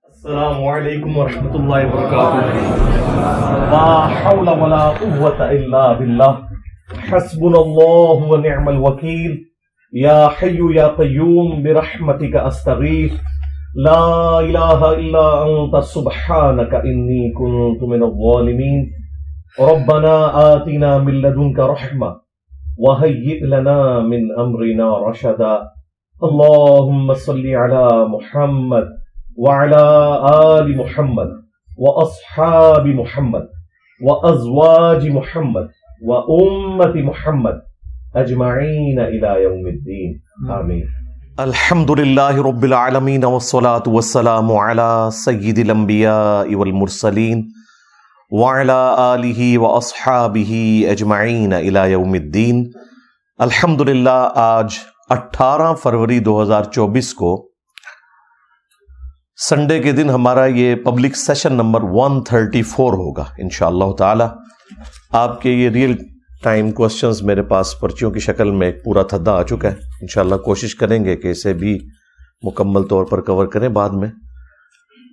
السلام علیکم ورحمۃ اللہ وبرکاتہ. لا حول ولا قوة الا باللہ حسبنا اللہ ونعم الوکیل. یا حی یا قیوم برحمتک استغیث. لا الہ الا انت سبحانک انی کنت من الظالمین. ربنا آتنا من لدنک رحمہ وہیئ لنا من امرنا رشدا. اللہم صل علی محمد وعلى آل محمد وأصحاب محمد وأزواج محمد وأمة محمد أجمعين إلى يوم الدين آمين. الحمد لله رب العالمين والصلاة والسلام على سيد الأنبياء والمرسلين وعلى آله وأصحابه أجمعين إلى يوم الدين. الحمد للہ آج 18 فروری 2024 کو سنڈے کے دن ہمارا یہ پبلک سیشن نمبر 134 ہوگا انشاءاللہ تعالی. آپ کے یہ ریئل ٹائم کوسچنز میرے پاس پرچیوں کی شکل میں ایک پورا تھدا آ چکا ہے. انشاءاللہ کوشش کریں گے کہ اسے بھی مکمل طور پر کور کریں بعد میں.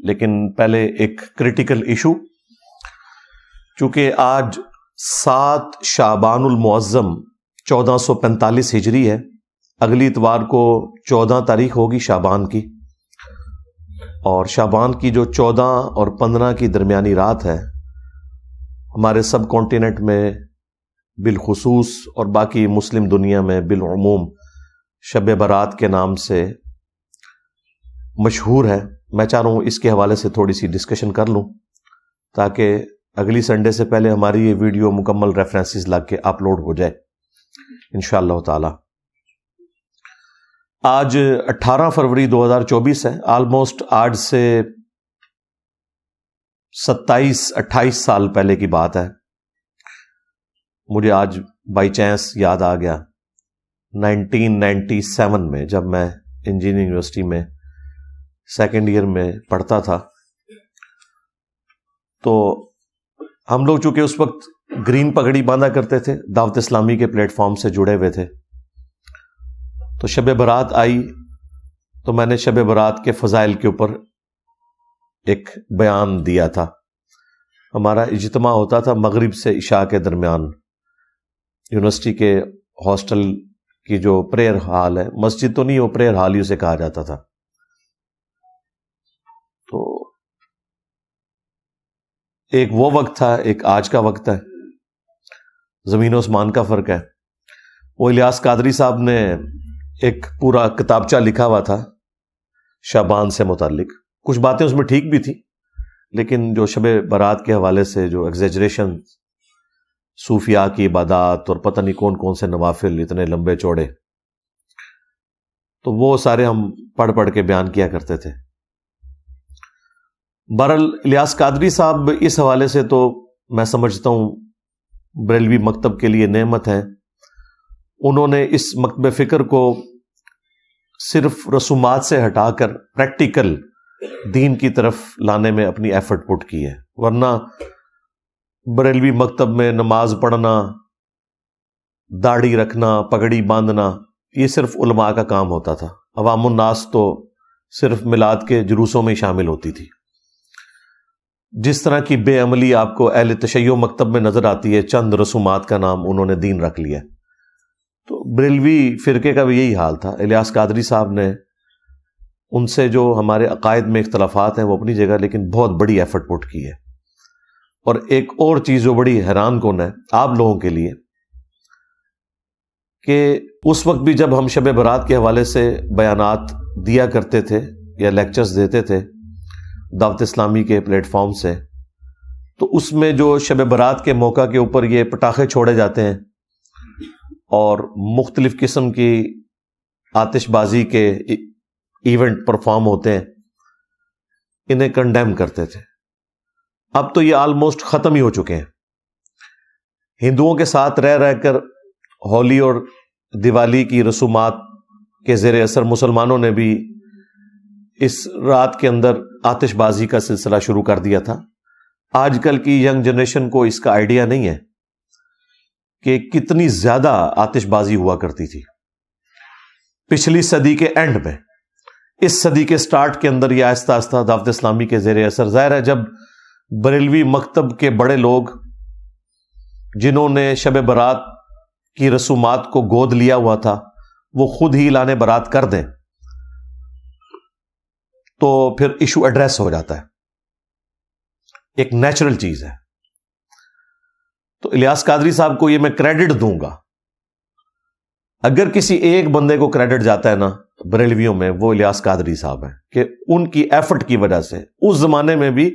لیکن پہلے ایک کریٹیکل ایشو، چونکہ آج 7 شعبان المعظم 1445 ہجری ہے، اگلی اتوار کو 14 تاریخ ہوگی شعبان کی، اور شعبان کی جو 14 اور 15 کی درمیانی رات ہے ہمارے سب کانٹیننٹ میں بالخصوص اور باقی مسلم دنیا میں بالعموم شب برات کے نام سے مشہور ہے. میں چاہ رہا ہوں اس کے حوالے سے تھوڑی سی ڈسکشن کر لوں تاکہ اگلی سنڈے سے پہلے ہماری یہ ویڈیو مکمل ریفرنسز لگ کے اپلوڈ ہو جائے انشاءاللہ تعالی. آج 18 فروری 2024 ہے. آلموسٹ آج سے 27-28 سال پہلے کی بات ہے. مجھے آج بائی چانس یاد آ گیا 1997 میں جب میں انجینئرنگ یونیورسٹی میں سیکنڈ ایئر میں پڑھتا تھا. تو ہم لوگ چونکہ اس وقت گرین پگڑی باندھا کرتے تھے، دعوت اسلامی کے پلیٹ فارم سے جڑے ہوئے تھے، تو شب برات آئی تو میں نے شب برات کے فضائل کے اوپر ایک بیان دیا تھا. ہمارا اجتماع ہوتا تھا مغرب سے عشاء کے درمیان. یونیورسٹی کے ہاسٹل کی جو پریئر ہال ہے، مسجد تو نہیں، وہ پریئر ہال ہی اسے کہا جاتا تھا. تو ایک وہ وقت تھا، ایک آج کا وقت ہے، زمین و آسمان کا فرق ہے. وہ الیاس قادری صاحب نے ایک پورا کتابچہ لکھا ہوا تھا شعبان سے متعلق. کچھ باتیں اس میں ٹھیک بھی تھی، لیکن جو شب برات کے حوالے سے جو ایگزیجریشن، صوفیاء کی عبادات اور پتہ نہیں کون کون سے نوافل اتنے لمبے چوڑے، تو وہ سارے ہم پڑھ کے بیان کیا کرتے تھے. بہرحال الیاس قادری صاحب اس حوالے سے تو میں سمجھتا ہوں بریلوی مکتب کے لیے نعمت ہے. انہوں نے اس مکتب فکر کو صرف رسومات سے ہٹا کر پریکٹیکل دین کی طرف لانے میں اپنی ایفرٹ پٹ کی ہے. ورنہ بریلوی مکتب میں نماز پڑھنا، داڑھی رکھنا، پگڑی باندھنا، یہ صرف علماء کا کام ہوتا تھا. عوام الناس تو صرف میلاد کے جلوسوں میں شامل ہوتی تھی. جس طرح کی بے عملی آپ کو اہل تشیع مکتب میں نظر آتی ہے، چند رسومات کا نام انہوں نے دین رکھ لیا. تو بریلوی فرقے کا بھی یہی حال تھا. الیاس قادری صاحب نے ان سے جو ہمارے عقائد میں اختلافات ہیں وہ اپنی جگہ، لیکن بہت بڑی ایفرٹ پٹ کی ہے. اور ایک اور چیز جو بڑی حیران کن ہے آپ لوگوں کے لیے، کہ اس وقت بھی جب ہم شب برات کے حوالے سے بیانات دیا کرتے تھے یا لیکچرز دیتے تھے دعوت اسلامی کے پلیٹ فارم سے، تو اس میں جو شب برات کے موقع کے اوپر یہ پٹاخے چھوڑے جاتے ہیں اور مختلف قسم کی آتش بازی کے ایونٹ پرفارم ہوتے ہیں، انہیں کنڈیم کرتے تھے. اب تو یہ آلموسٹ ختم ہی ہو چکے ہیں. ہندوؤں کے ساتھ رہ کر ہولی اور دیوالی کی رسومات کے زیر اثر مسلمانوں نے بھی اس رات کے اندر آتش بازی کا سلسلہ شروع کر دیا تھا. آج کل کی ینگ جنریشن کو اس کا آئیڈیا نہیں ہے کہ کتنی زیادہ آتش بازی ہوا کرتی تھی. پچھلی صدی کے اینڈ میں اس صدی کے سٹارٹ کے اندر یہ آہستہ آہستہ دعوت اسلامی کے زیر اثر، ظاہر ہے جب بریلوی مکتب کے بڑے لوگ جنہوں نے شب برات کی رسومات کو گود لیا ہوا تھا وہ خود ہی اعلان برات کر دیں تو پھر ایشو ایڈریس ہو جاتا ہے، ایک نیچرل چیز ہے۔ تو الیاس قادری صاحب کو یہ میں کریڈٹ دوں گا، اگر کسی ایک بندے کو کریڈٹ جاتا ہے نا بریلویوں میں، وہ الیاس قادری صاحب ہیں، کہ ان کی ایفرٹ کی وجہ سے اس زمانے میں بھی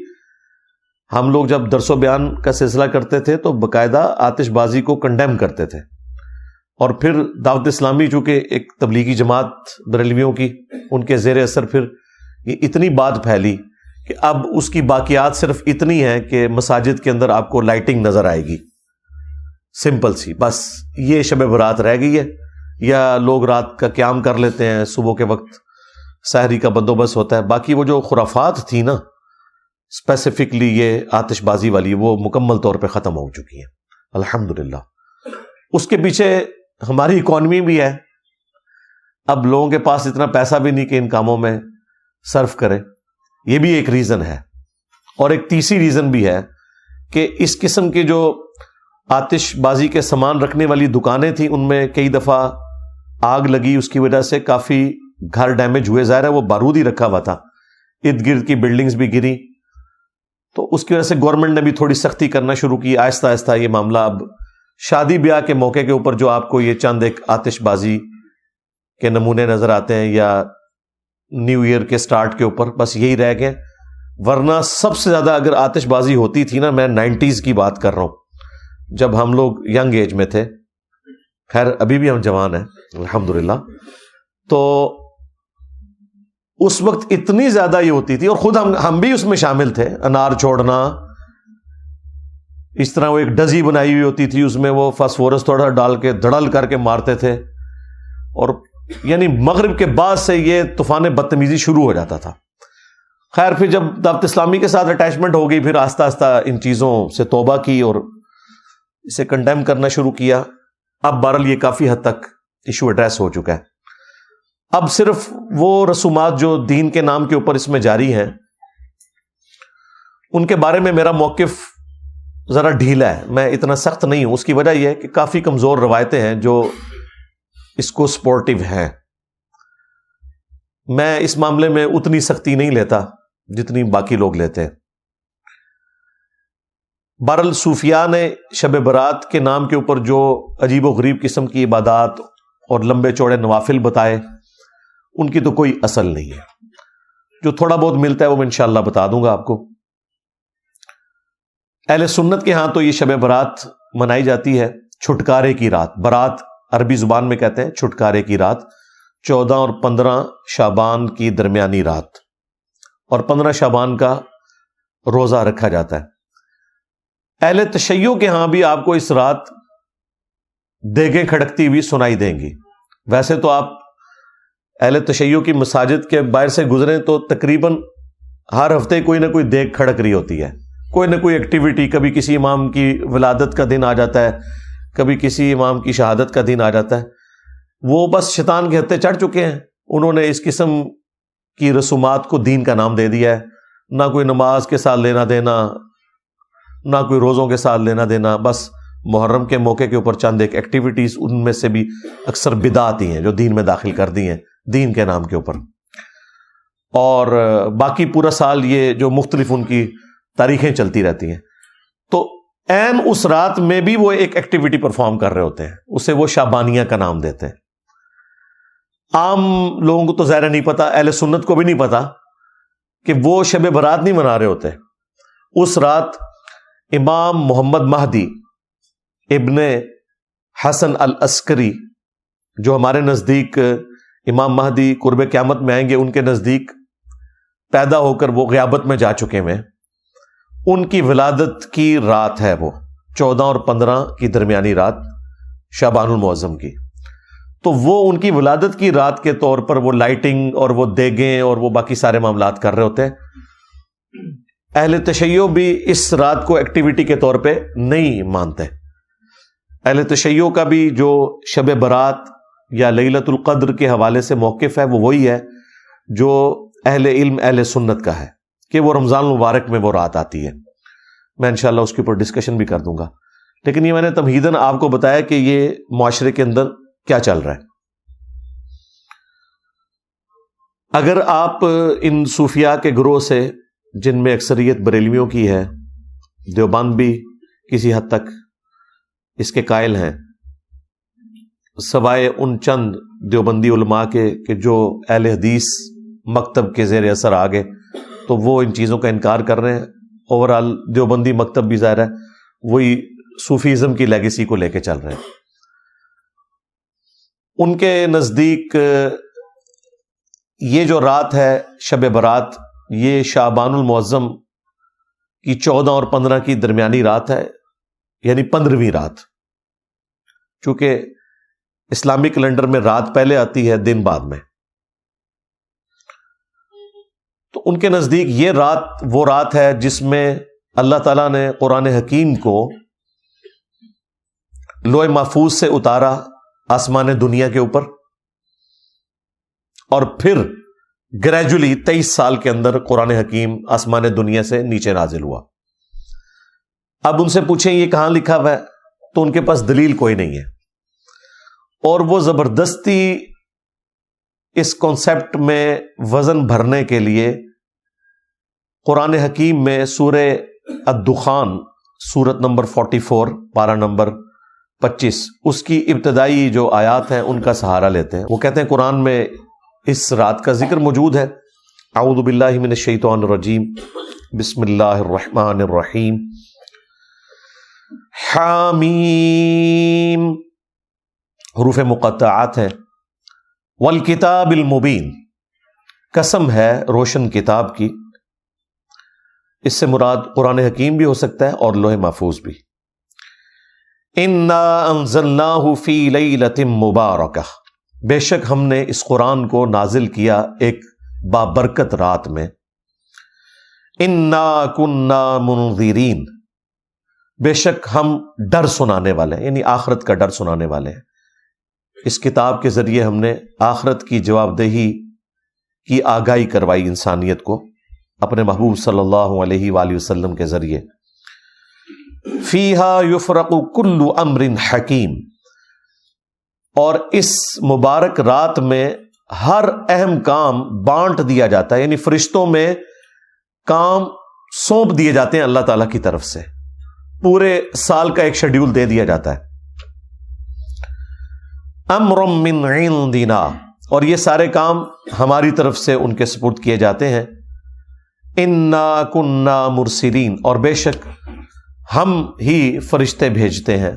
ہم لوگ جب درس و بیان کا سلسلہ کرتے تھے تو باقاعدہ آتش بازی کو کنڈیم کرتے تھے، اور پھر دعوت اسلامی چونکہ ایک تبلیغی جماعت بریلویوں کی، ان کے زیر اثر پھر یہ اتنی بات پھیلی کہ اب اس کی باقیات صرف اتنی ہیں کہ مساجد کے اندر آپ کو لائٹنگ نظر آئے گی، سمپل سی، بس یہ شب برات رہ گئی ہے، یا لوگ رات کا قیام کر لیتے ہیں، صبح کے وقت سحری کا بندوبست ہوتا ہے، باقی وہ جو خرافات تھی نا اسپیسیفکلی یہ آتش بازی والی، وہ مکمل طور پہ ختم ہو چکی ہیں الحمدللہ۔ اس کے پیچھے ہماری اکانومی بھی ہے، اب لوگوں کے پاس اتنا پیسہ بھی نہیں کہ ان کاموں میں صرف کریں، یہ بھی ایک ریزن ہے۔ اور ایک تیسری ریزن بھی ہے کہ اس قسم کے جو آتش بازی کے سامان رکھنے والی دکانیں تھیں ان میں کئی دفعہ آگ لگی، اس کی وجہ سے کافی گھر ڈیمیج ہوئے، ظاہر ہے وہ بارود ہی رکھا ہوا تھا، ارد گرد کی بلڈنگز بھی گری، تو اس کی وجہ سے گورنمنٹ نے بھی تھوڑی سختی کرنا شروع کی، آہستہ آہستہ یہ معاملہ اب شادی بیاہ کے موقع کے اوپر جو آپ کو یہ چند ایک آتش بازی کے نمونے نظر آتے ہیں، یا نیو ایئر کے سٹارٹ کے اوپر، بس یہی رہ گئے، ورنہ سب سے زیادہ اگر آتش بازی ہوتی تھی نا، میں 90s کی بات کر رہا ہوں، جب ہم لوگ ینگ ایج میں تھے، خیر ابھی بھی ہم جوان ہیں الحمدللہ، تو اس وقت اتنی زیادہ یہ ہوتی تھی، اور خود ہم بھی اس میں شامل تھے، انار چھوڑنا، اس طرح وہ ایک ڈزی بنائی ہوئی ہوتی تھی، اس میں وہ فاسفورس تھوڑا ڈال کے دھڑل کر کے مارتے تھے، اور یعنی مغرب کے بعد سے یہ طوفان بدتمیزی شروع ہو جاتا تھا۔ خیر پھر جب دعوت اسلامی کے ساتھ اٹیچمنٹ ہو گئی، پھر آہستہ آہستہ ان چیزوں سے توبہ کی اور اسے کنڈیم کرنا شروع کیا۔ اب بہرحال یہ کافی حد تک ایشو ایڈریس ہو چکا ہے۔ اب صرف وہ رسومات جو دین کے نام کے اوپر اس میں جاری ہیں، ان کے بارے میں میرا موقف ذرا ڈھیلا ہے، میں اتنا سخت نہیں ہوں۔ اس کی وجہ یہ ہے کہ کافی کمزور روایتیں ہیں جو اس کو سپورٹیو ہیں۔ میں اس معاملے میں اتنی سختی نہیں لیتا جتنی باقی لوگ لیتے ہیں۔ بہرحال صوفیاء نے شب برات کے نام کے اوپر جو عجیب و غریب قسم کی عبادات اور لمبے چوڑے نوافل بتائے، ان کی تو کوئی اصل نہیں ہے۔ جو تھوڑا بہت ملتا ہے وہ میں انشاءاللہ بتا دوں گا آپ کو۔ اہل سنت کے ہاں تو یہ شب برات منائی جاتی ہے چھٹکارے کی رات۔ برات عربی زبان میں کہتے ہیں چھٹکارے کی رات، 14 اور 15 شعبان کی درمیانی رات، اور 15 شعبان کا روزہ رکھا جاتا ہے۔ اہل تشیع کے ہاں بھی آپ کو اس رات دیگیں کھڑکتی ہوئی سنائی دیں گی۔ ویسے تو آپ اہل تشیع کی مساجد کے باہر سے گزریں تو تقریباً ہر ہفتے کوئی نہ کوئی دیگ کھڑک رہی ہوتی ہے، کوئی نہ کوئی ایکٹیویٹی، کبھی کسی امام کی ولادت کا دن آ جاتا ہے، کبھی کسی امام کی شہادت کا دن آ جاتا ہے۔ وہ بس شیطان کے ہتھے چڑھ چکے ہیں، انہوں نے اس قسم کی رسومات کو دین کا نام دے دیا ہے۔ نہ کوئی نماز کے ساتھ لینا دینا، نہ کوئی روزوں کے ساتھ لینا دینا، بس محرم کے موقع کے اوپر چند ایک ایکٹیویٹیز، ان میں سے بھی اکثر بدعت ہی ہیں جو دین میں داخل کر دی ہیں دین کے نام کے اوپر، اور باقی پورا سال یہ جو مختلف ان کی تاریخیں چلتی رہتی ہیں۔ تو عین اس رات میں بھی وہ ایک ایکٹیویٹی پرفارم کر رہے ہوتے ہیں، اسے وہ شعبانیہ کا نام دیتے ہیں۔ عام لوگوں کو تو ظاہر نہیں پتا، اہل سنت کو بھی نہیں پتا کہ وہ شب برات نہیں منا رہے ہوتے۔ اس رات امام محمد مہدی ابن حسن العسکری، جو ہمارے نزدیک امام مہدی قرب قیامت میں آئیں گے، ان کے نزدیک پیدا ہو کر وہ غیابت میں جا چکے ہیں، ان کی ولادت کی رات ہے وہ 14 اور 15 کی درمیانی رات شعبان المعظم کی۔ تو وہ ان کی ولادت کی رات کے طور پر وہ لائٹنگ اور وہ دیگیں اور وہ باقی سارے معاملات کر رہے ہوتے ہیں۔ اہل تشیع بھی اس رات کو ایکٹیویٹی کے طور پہ نہیں مانتے۔ اہل تشیع کا بھی جو شب برات یا لیلۃ القدر کے حوالے سے موقف ہے وہ وہی ہے جو اہل علم اہل سنت کا ہے کہ وہ رمضان المبارک میں وہ رات آتی ہے. میں انشاءاللہ اس کے اوپر ڈسکشن بھی کر دوں گا، لیکن یہ میں نے تمہیداً آپ کو بتایا کہ یہ معاشرے کے اندر کیا چل رہا ہے. اگر آپ ان صوفیاء کے گروہ سے، جن میں اکثریت بریلویوں کی ہے، دیوبند بھی کسی حد تک اس کے قائل ہیں، سوائے ان چند دیوبندی علماء کے کہ جو اہل حدیث مکتب کے زیر اثر آ گئے تو وہ ان چیزوں کا انکار کر رہے ہیں. اوورال دیوبندی مکتب بھی ظاہر ہے وہی صوفیزم کی لیگیسی کو لے کے چل رہے ہیں. ان کے نزدیک یہ جو رات ہے شب برات، یہ شعبان المعظم کی 14 اور 15 کی درمیانی رات ہے، یعنی 15ویں رات. چونکہ اسلامی کیلنڈر میں رات پہلے آتی ہے، دن بعد میں. تو ان کے نزدیک یہ رات وہ رات ہے جس میں اللہ تعالیٰ نے قرآن حکیم کو لوح محفوظ سے اتارا آسمان دنیا کے اوپر، اور پھر گریجولی 23 سال کے اندر قرآن حکیم آسمان دنیا سے نیچے نازل ہوا. اب ان سے پوچھیں یہ کہاں لکھا ہوا ہے، تو ان کے پاس دلیل کوئی نہیں ہے، اور وہ زبردستی اس کانسیپٹ میں وزن بھرنے کے لیے قرآن حکیم میں سورہ الدخان سورت نمبر 44 پارہ نمبر 25 اس کی ابتدائی جو آیات ہیں ان کا سہارا لیتے ہیں. وہ کہتے ہیں قرآن میں اس رات کا ذکر موجود ہے. اعوذ باللہ من الشیطان الرجیم، بسم اللہ الرحمن الرحیم. حامیم، حروف مقطعات ہیں. والکتاب المبین، قسم ہے روشن کتاب کی. اس سے مراد قرآن حکیم بھی ہو سکتا ہے اور لوح محفوظ بھی. انا انزلناہ فی لیلۃ مبارکہ، بے شک ہم نے اس قرآن کو نازل کیا ایک بابرکت رات میں. انا کنا منذرین، بے شک ہم ڈر سنانے والے ہیں، یعنی آخرت کا ڈر سنانے والے ہیں. اس کتاب کے ذریعے ہم نے آخرت کی جواب دہی کی آگاہی کروائی انسانیت کو اپنے محبوب صلی اللہ علیہ وآلہ وسلم کے ذریعے. فیہا یفرق کل امر حکیم، اور اس مبارک رات میں ہر اہم کام بانٹ دیا جاتا ہے، یعنی فرشتوں میں کام سونپ دیے جاتے ہیں اللہ تعالیٰ کی طرف سے. پورے سال کا ایک شیڈیول دے دیا جاتا ہے. امر من عندنا، اور یہ سارے کام ہماری طرف سے ان کے سپرد کیے جاتے ہیں. انا کنا مرسلین، اور بے شک ہم ہی فرشتے بھیجتے ہیں.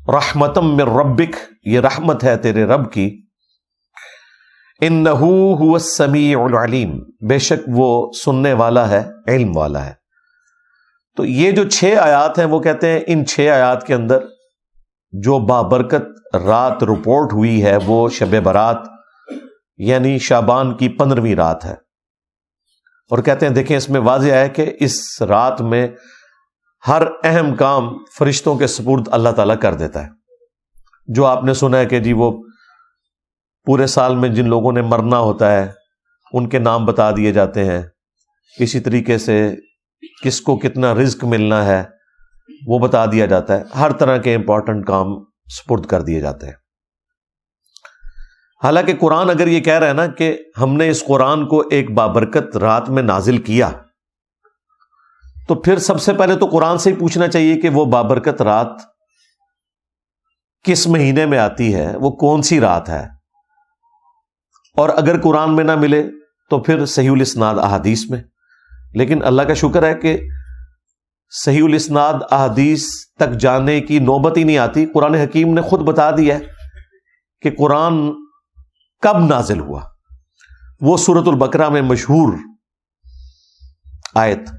رحمتم من ربک، یہ رحمت ہے تیرے رب کی. انہ هو السمیع العلیم، بے شک وہ سننے والا ہے، علم والا ہے. تو یہ جو 6 آیات ہیں وہ کہتے ہیں ان 6 آیات کے اندر جو بابرکت رات رپورٹ ہوئی ہے وہ شب برات یعنی شعبان کی 15ویں رات ہے. اور کہتے ہیں دیکھیں اس میں واضح ہے کہ اس رات میں ہر اہم کام فرشتوں کے سپرد اللہ تعالیٰ کر دیتا ہے. جو آپ نے سنا ہے کہ جی وہ پورے سال میں جن لوگوں نے مرنا ہوتا ہے ان کے نام بتا دیے جاتے ہیں. اسی طریقے سے کس کو کتنا رزق ملنا ہے وہ بتا دیا جاتا ہے. ہر طرح کے امپورٹنٹ کام سپرد کر دیے جاتے ہیں. حالانکہ قرآن اگر یہ کہہ رہا ہے نا کہ ہم نے اس قرآن کو ایک بابرکت رات میں نازل کیا، تو پھر سب سے پہلے تو قرآن سے ہی پوچھنا چاہیے کہ وہ بابرکت رات کس مہینے میں آتی ہے، وہ کون سی رات ہے. اور اگر قرآن میں نہ ملے تو پھر صحیح الاسناد احادیث میں. لیکن اللہ کا شکر ہے کہ صحیح الاسناد احادیث تک جانے کی نوبت ہی نہیں آتی. قرآن حکیم نے خود بتا دیا ہے کہ قرآن کب نازل ہوا. وہ سورۃ البقرہ میں مشہور آیت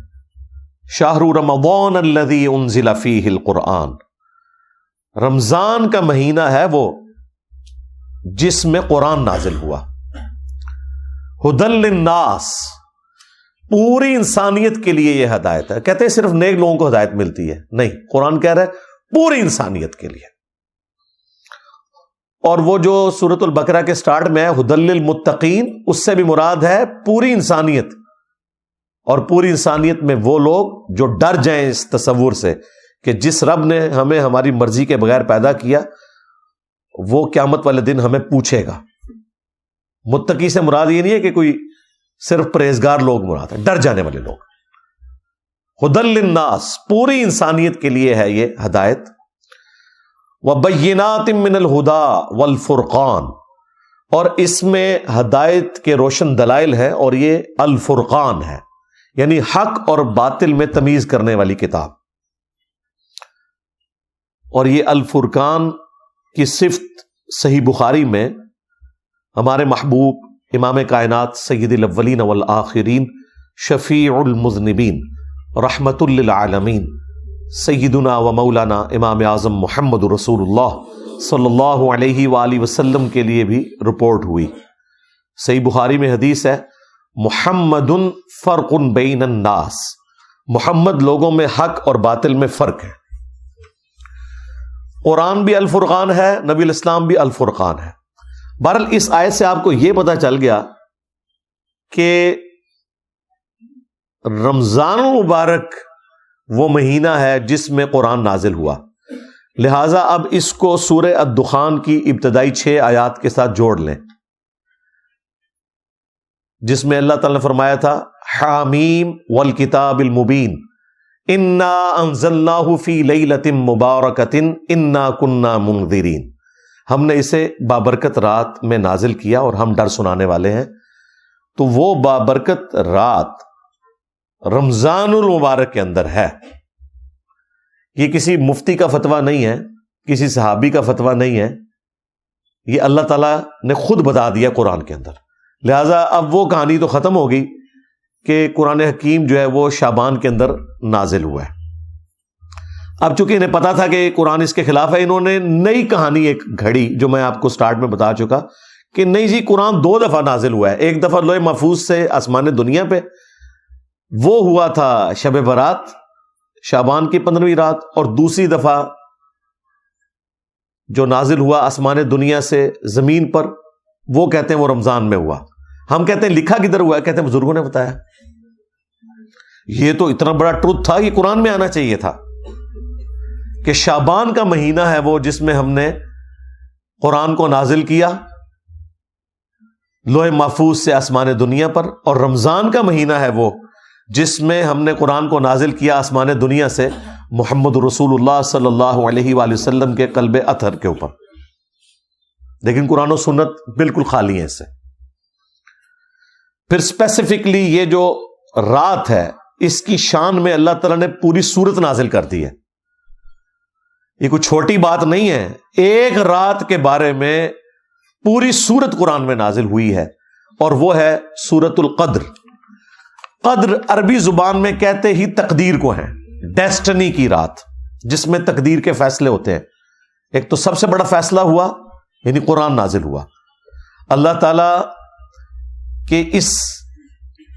شہر رمضان الذی انزل فیہ القرآن، رمضان کا مہینہ ہے وہ جس میں قرآن نازل ہوا. ہدی للناس، پوری انسانیت کے لیے یہ ہدایت ہے. کہتے ہیں صرف نیک لوگوں کو ہدایت ملتی ہے، نہیں، قرآن کہہ رہا ہے پوری انسانیت کے لیے. اور وہ جو سورۃ البقرہ کے سٹارٹ میں ہے ھدی للمتقین، اس سے بھی مراد ہے پوری انسانیت، اور پوری انسانیت میں وہ لوگ جو ڈر جائیں اس تصور سے کہ جس رب نے ہمیں ہماری مرضی کے بغیر پیدا کیا وہ قیامت والے دن ہمیں پوچھے گا۔ متقی سے مراد یہ نہیں ہے کہ کوئی صرف پرہیزگار لوگ مراد ہے، ڈر جانے والے لوگ۔ ھدی للناس، پوری انسانیت کے لیے ہے یہ ہدایت۔ وبینات من الہدی والفرقان، اور اس میں ہدایت کے روشن دلائل ہیں، اور یہ الفرقان ہے، یعنی حق اور باطل میں تمیز کرنے والی کتاب۔ اور یہ الفرقان کی صفت صحیح بخاری میں ہمارے محبوب امام کائنات سید الاولین والآخرین شفیع المذنبین رحمت للعالمین سیدنا و مولانا امام اعظم محمد رسول اللہ صلی اللہ علیہ وآلہ وسلم کے لیے بھی رپورٹ ہوئی۔ صحیح بخاری میں حدیث ہے، محمد فرق بین الناس، محمد لوگوں میں حق اور باطل میں فرق ہے۔ قرآن بھی الفرقان ہے، نبی الاسلام بھی الفرقان ہے۔ بہرحال اس آیت سے آپ کو یہ پتہ چل گیا کہ رمضان المبارک وہ مہینہ ہے جس میں قرآن نازل ہوا، لہٰذا اب اس کو سورہ الدخان کی ابتدائی 6 آیات کے ساتھ جوڑ لیں، جس میں اللہ تعالیٰ نے فرمایا تھا حامیم والکتاب المبین انا انزلناہ فی لیلۃ مبارکۃ انا کنا منذرین، ہم نے اسے بابرکت رات میں نازل کیا اور ہم ڈر سنانے والے ہیں۔ تو وہ بابرکت رات رمضان المبارک کے اندر ہے۔ یہ کسی مفتی کا فتویٰ نہیں ہے، کسی صحابی کا فتویٰ نہیں ہے، یہ اللہ تعالیٰ نے خود بتا دیا قرآن کے اندر۔ لہٰذا اب وہ کہانی تو ختم ہوگی کہ قرآن حکیم جو ہے وہ شعبان کے اندر نازل ہوا ہے۔ اب چونکہ انہیں پتا تھا کہ قرآن اس کے خلاف ہے، انہوں نے نئی کہانی ایک گھڑی، جو میں آپ کو سٹارٹ میں بتا چکا کہ نہیں جی قرآن 2 دفعہ نازل ہوا ہے، ایک دفعہ لوح محفوظ سے آسمان دنیا پہ، وہ ہوا تھا شب برات شعبان کی 15ویں رات، اور دوسری دفعہ جو نازل ہوا آسمان دنیا سے زمین پر، وہ کہتے ہیں وہ رمضان میں ہوا۔ ہم کہتے ہیں لکھا کدھر ہوا ہے؟ کہتے ہیں بزرگوں نے بتایا۔ یہ تو اتنا بڑا ٹروتھ تھا، یہ قرآن میں آنا چاہیے تھا کہ شعبان کا مہینہ ہے وہ جس میں ہم نے قرآن کو نازل کیا لوح محفوظ سے آسمان دنیا پر، اور رمضان کا مہینہ ہے وہ جس میں ہم نے قرآن کو نازل کیا آسمان دنیا سے محمد رسول اللہ صلی اللہ علیہ وآلہ وسلم کے قلب اطہر کے اوپر۔ لیکن قرآن و سنت بالکل خالی ہیں اس سے۔ پھر اسپیسیفکلی یہ جو رات ہے اس کی شان میں اللہ تعالیٰ نے پوری سورت نازل کر دی ہے، یہ کوئی چھوٹی بات نہیں ہے۔ ایک رات کے بارے میں پوری سورت قرآن میں نازل ہوئی ہے، اور وہ ہے سورۃ القدر۔ قدر عربی زبان میں کہتے ہی تقدیر کو ہے، ڈیسٹنی کی رات جس میں تقدیر کے فیصلے ہوتے ہیں۔ ایک تو سب سے بڑا فیصلہ ہوا یعنی قرآن نازل ہوا۔ اللہ تعالیٰ کے اس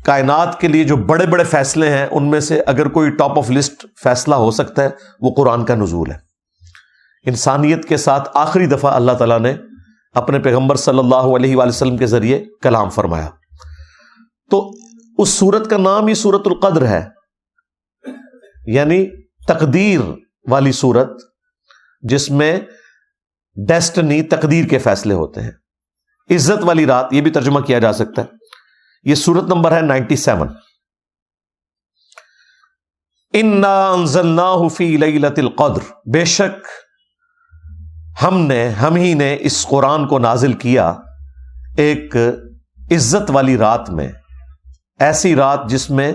کائنات کے لیے جو بڑے بڑے فیصلے ہیں ان میں سے اگر کوئی ٹاپ آف لسٹ فیصلہ ہو سکتا ہے وہ قرآن کا نزول ہے۔ انسانیت کے ساتھ آخری دفعہ اللہ تعالیٰ نے اپنے پیغمبر صلی اللہ علیہ وآلہ وسلم کے ذریعے کلام فرمایا، تو اس سورت کا نام ہی سورۃ القدر ہے، یعنی تقدیر والی سورت جس میں ڈیسٹنی تقدیر کے فیصلے ہوتے ہیں۔ عزت والی رات یہ بھی ترجمہ کیا جا سکتا ہے۔ یہ سورت نمبر ہے 97۔ انا انزلناہ فی لیلۃ القدر، بے شک ہم ہی نے اس قرآن کو نازل کیا ایک عزت والی رات میں، ایسی رات جس میں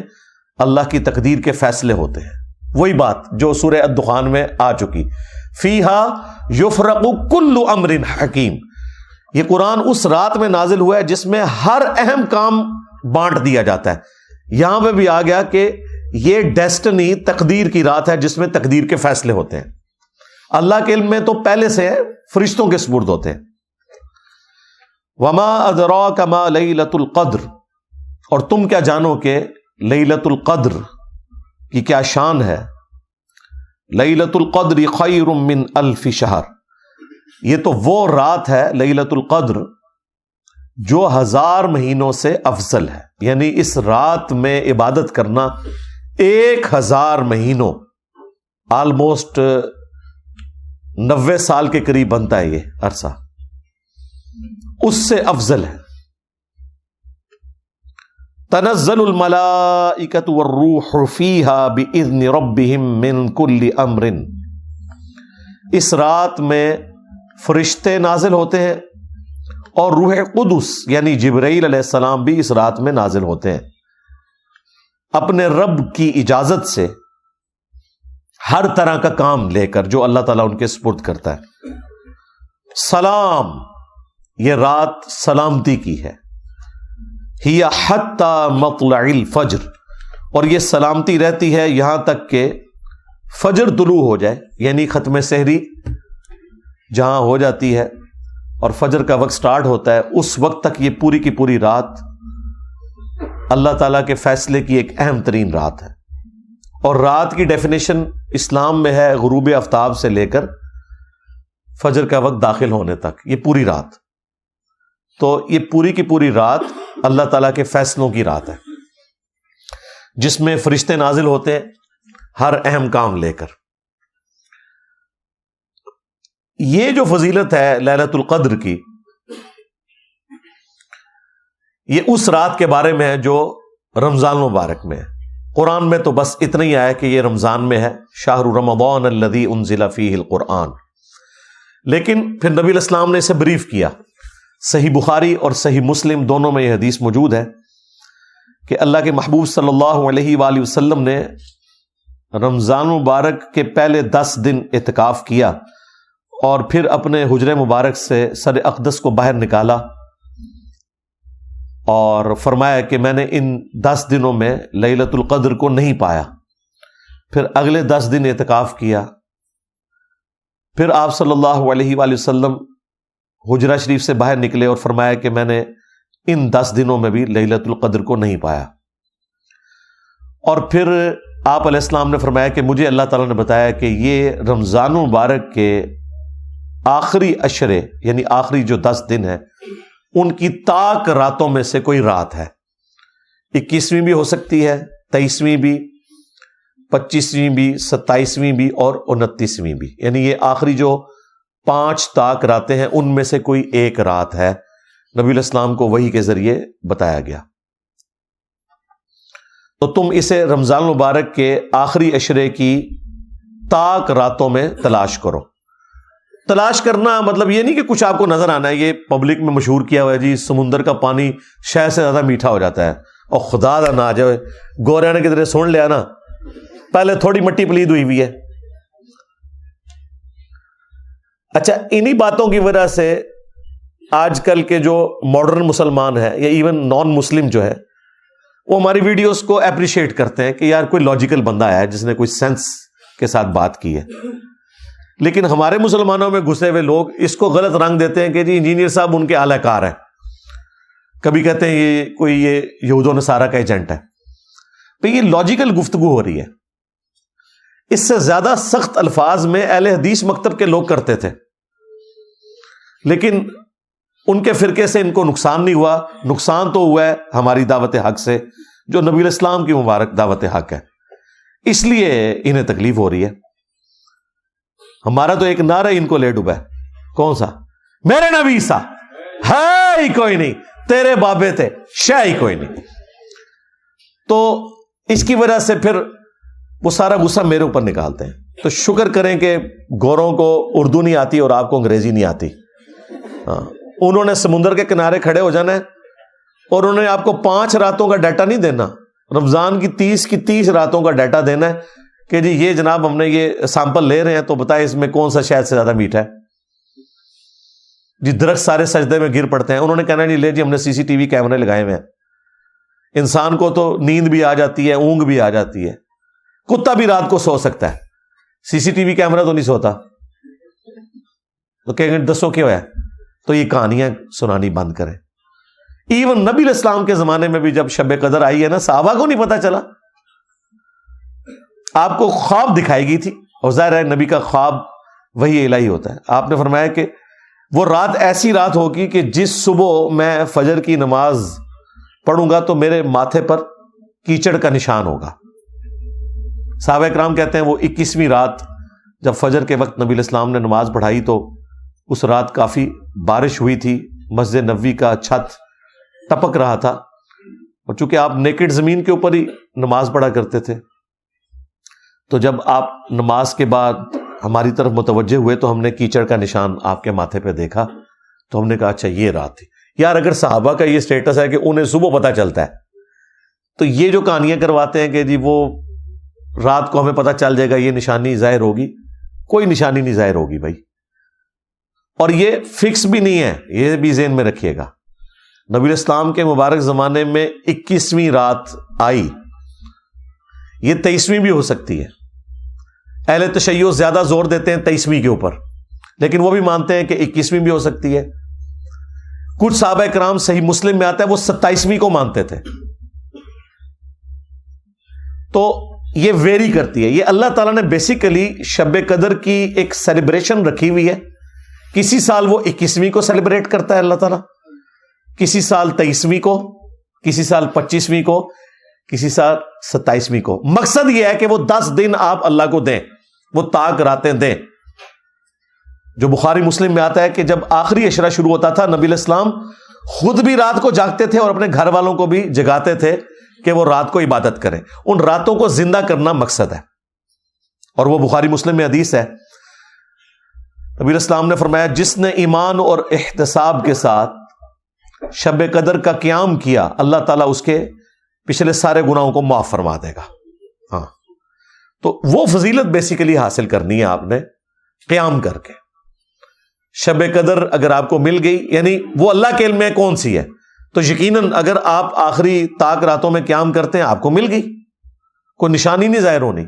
اللہ کی تقدیر کے فیصلے ہوتے ہیں۔ وہی بات جو سورہ الدخان میں آ چکی، فیہا یفرق کل امر حکیم۔ یہ قرآن اس رات میں نازل ہوا ہے جس میں ہر اہم کام بانٹ دیا جاتا ہے۔ یہاں پہ بھی آ گیا کہ یہ ڈیسٹنی تقدیر کی رات ہے جس میں تقدیر کے فیصلے ہوتے ہیں۔ اللہ کے علم میں تو پہلے سے فرشتوں کے سپرد ہوتے ہیں۔ وما ادراک ما لیلۃ القدر، اور تم کیا جانو کہ لیلۃ القدر کی کیا شان ہے۔ لیلۃ القدر خیر من الف شہر، یہ تو وہ رات ہے لیلۃ القدر جو 1000 مہینوں سے افضل ہے. یعنی اس رات میں عبادت کرنا 1000 مہینوں، آلموسٹ 90 سال کے قریب بنتا ہے یہ عرصہ، اس سے افضل ہے. تنزل الملائکۃ والروح فیہا بإذن ربہم من کل امر. اس رات میں فرشتے نازل ہوتے ہیں اور روح قدس یعنی جبرائیل علیہ السلام بھی اس رات میں نازل ہوتے ہیں اپنے رب کی اجازت سے، ہر طرح کا کام لے کر جو اللہ تعالیٰ ان کے سپرد کرتا ہے. سلام، یہ رات سلامتی کی ہے. ہی حتی مطلع الفجر، اور یہ سلامتی رہتی ہے یہاں تک کہ فجر طلوع ہو جائے، یعنی ختم سحری جہاں ہو جاتی ہے اور فجر کا وقت سٹارٹ ہوتا ہے، اس وقت تک یہ پوری کی پوری رات اللہ تعالیٰ کے فیصلے کی ایک اہم ترین رات ہے. اور رات کی ڈیفینیشن اسلام میں ہے غروب آفتاب سے لے کر فجر کا وقت داخل ہونے تک، یہ پوری رات. تو یہ پوری کی پوری رات اللہ تعالیٰ کے فیصلوں کی رات ہے، جس میں فرشتے نازل ہوتے ہیں ہر اہم کام لے کر. یہ جو فضیلت ہے لیلۃ القدر کی، یہ اس رات کے بارے میں ہے جو رمضان مبارک میں ہے. قرآن میں تو بس اتنا ہی آیا کہ یہ رمضان میں ہے، شہر رمضان الذی انزل فیہ القرآن. لیکن پھر نبی علیہ السلام نے اسے بریف کیا. صحیح بخاری اور صحیح مسلم دونوں میں یہ حدیث موجود ہے کہ اللہ کے محبوب صلی اللہ علیہ وآلہ وسلم نے رمضان مبارک کے پہلے 10 دن اعتکاف کیا اور پھر اپنے حجرے مبارک سے سر اقدس کو باہر نکالا اور فرمایا کہ میں نے ان 10 دنوں میں لیلۃ القدر کو نہیں پایا. پھر اگلے 10 دن اعتکاف کیا. پھر آپ صلی اللہ علیہ وآلہ وسلم حجرہ شریف سے باہر نکلے اور فرمایا کہ میں نے ان 10 دنوں میں بھی لیلۃ القدر کو نہیں پایا. اور پھر آپ علیہ السلام نے فرمایا کہ مجھے اللہ تعالیٰ نے بتایا کہ یہ رمضان مبارک کے آخری عشرے یعنی آخری جو 10 دن ہیں ان کی تاک راتوں میں سے کوئی رات ہے. 21ویں بھی ہو سکتی ہے، 23ویں بھی، 25ویں بھی، 27ویں بھی اور 29ویں بھی. یعنی یہ آخری جو 5 تاک راتیں ہیں ان میں سے کوئی ایک رات ہے. نبی علیہ السلام کو وحی کے ذریعے بتایا گیا. تو تم اسے رمضان مبارک کے آخری عشرے کی تاک راتوں میں تلاش کرو. تلاش کرنا مطلب یہ نہیں کہ کچھ آپ کو نظر آنا ہے. یہ پبلک میں مشہور کیا ہوا ہے جی سمندر کا پانی شہد سے زیادہ میٹھا ہو جاتا ہے، اور خدا دا نہ جائے گوریاں نے کدھر سن لیا نا، پہلے تھوڑی مٹی پلید ہوئی ہے. اچھا، انہی باتوں کی وجہ سے آج کل کے جو ماڈرن مسلمان ہیں یا ایون نان مسلم جو ہے وہ ہماری ویڈیوز کو اپریشیٹ کرتے ہیں کہ یار کوئی لاجیکل بندہ آیا ہے جس نے کوئی سینس کے ساتھ بات کی ہے. لیکن ہمارے مسلمانوں میں گھسے ہوئے لوگ اس کو غلط رنگ دیتے ہیں کہ جی انجینئر صاحب ان کے اعلی کار ہیں. کبھی کہتے ہیں یہ کوئی یہ یہود و نصارہ کا ایجنٹ ہے. تو یہ لاجیکل گفتگو ہو رہی ہے. اس سے زیادہ سخت الفاظ میں اہل حدیث مکتب کے لوگ کرتے تھے، لیکن ان کے فرقے سے ان کو نقصان نہیں ہوا. نقصان تو ہوا ہے ہماری دعوت حق سے جو نبی علیہ السلام کی مبارک دعوت حق ہے، اس لیے انہیں تکلیف ہو رہی ہے. ہمارا تو ایک نعرہ ان کو لے ڈوبا ہے. کون سا؟ میرے نبی سا ہے ہی کوئی نہیں، تیرے بابے تھے شے ہی کوئی نہیں. تو اس کی وجہ سے پھر وہ سارا غصہ میرے اوپر نکالتے ہیں. تو شکر کریں کہ گوروں کو اردو نہیں آتی اور آپ کو انگریزی نہیں آتی. ہاں، انہوں نے سمندر کے کنارے کھڑے ہو جانا ہے اور انہوں نے آپ کو 5 راتوں کا ڈیٹا نہیں دینا، رمضان کی 30 راتوں کا ڈیٹا دینا ہے کہ جی یہ جناب ہم نے یہ سیمپل لے رہے ہیں تو بتائیں اس میں کون سا شہد سے زیادہ میٹھا ہے. جی درخت سارے سجدے میں گر پڑتے ہیں. انہوں نے کہنا نہیں لے جی ہم نے CCTV کیمرے لگائے ہوئے ہیں. انسان کو تو نیند بھی آ جاتی ہے، اونگ بھی آ جاتی ہے. کتا بھی رات کو سو سکتا ہے، CCTV کیمرہ تو نہیں سوتا. تو کہیں گے دسو کیا ہوا ہے؟ تو یہ کہانیاں سنانی بند کریں. ایون نبی علیہ السلام کے زمانے میں بھی جب شب قدر آئی ہے نا، صحابہ کو نہیں پتا چلا. آپ کو خواب دکھائی گئی تھی، اور ظاہر ہے نبی کا خواب وحی الہی ہوتا ہے. آپ نے فرمایا کہ وہ رات ایسی رات ہوگی کہ جس صبح میں فجر کی نماز پڑھوں گا تو میرے ماتھے پر کیچڑ کا نشان ہوگا. صحابہ کرام کہتے ہیں وہ 21ویں رات جب فجر کے وقت نبی علیہ السلام نے نماز پڑھائی تو اس رات کافی بارش ہوئی تھی، مسجد نبوی کا چھت ٹپک رہا تھا، اور چونکہ آپ نیکڈ زمین کے اوپر ہی نماز پڑھا کرتے تھے، تو جب آپ نماز کے بعد ہماری طرف متوجہ ہوئے تو ہم نے کیچڑ کا نشان آپ کے ماتھے پہ دیکھا، تو ہم نے کہا اچھا یہ رات تھی. یار اگر صحابہ کا یہ سٹیٹس ہے کہ انہیں صبح پتہ چلتا ہے، تو یہ جو کہانیاں کرواتے ہیں کہ جی وہ رات کو ہمیں پتہ چل جائے گا، یہ نشانی ظاہر ہوگی، کوئی نشانی نہیں ظاہر ہوگی بھائی. اور یہ فکس بھی نہیں ہے، یہ بھی ذہن میں رکھیے گا. نبی علیہ السلام کے مبارک زمانے میں 21ویں رات آئی، یہ 23ویں بھی ہو سکتی ہے. اہل تشیع زیادہ زور دیتے ہیں 23ویں کے اوپر، لیکن وہ بھی مانتے ہیں کہ 21ویں بھی ہو سکتی ہے. کچھ صحابہ کرام، صحیح مسلم میں آتا ہے، وہ 27ویں کو مانتے تھے. تو یہ ویری کرتی ہے. یہ اللہ تعالیٰ نے بیسیکلی شب قدر کی ایک سیلیبریشن رکھی ہوئی ہے. کسی سال وہ 21ویں کو سیلیبریٹ کرتا ہے اللہ تعالیٰ، کسی سال 23ویں کو، کسی سال 25ویں کو، کسی سال 27ویں کو. مقصد یہ ہے کہ وہ 10 دن آپ اللہ کو دیں، وہ طاق راتیں دیں. جو بخاری مسلم میں آتا ہے کہ جب آخری عشرہ شروع ہوتا تھا، نبی علیہ السلام خود بھی رات کو جاگتے تھے اور اپنے گھر والوں کو بھی جگاتے تھے کہ وہ رات کو عبادت کریں. ان راتوں کو زندہ کرنا مقصد ہے، اور وہ بخاری مسلم میں حدیث ہے. نبی علیہ السلام نے فرمایا جس نے ایمان اور احتساب کے ساتھ شب قدر کا قیام کیا، اللہ تعالیٰ اس کے پچھلے سارے گناہوں کو معاف فرما دے گا. ہاں، تو وہ فضیلت بیسیکلی حاصل کرنی ہے آپ نے قیام کر کے. شب قدر اگر آپ کو مل گئی، یعنی وہ اللہ کے علم میں کون سی ہے، تو یقیناً اگر آپ آخری طاق راتوں میں قیام کرتے ہیں آپ کو مل گئی، کوئی نشانی نہیں ظاہر ہونی.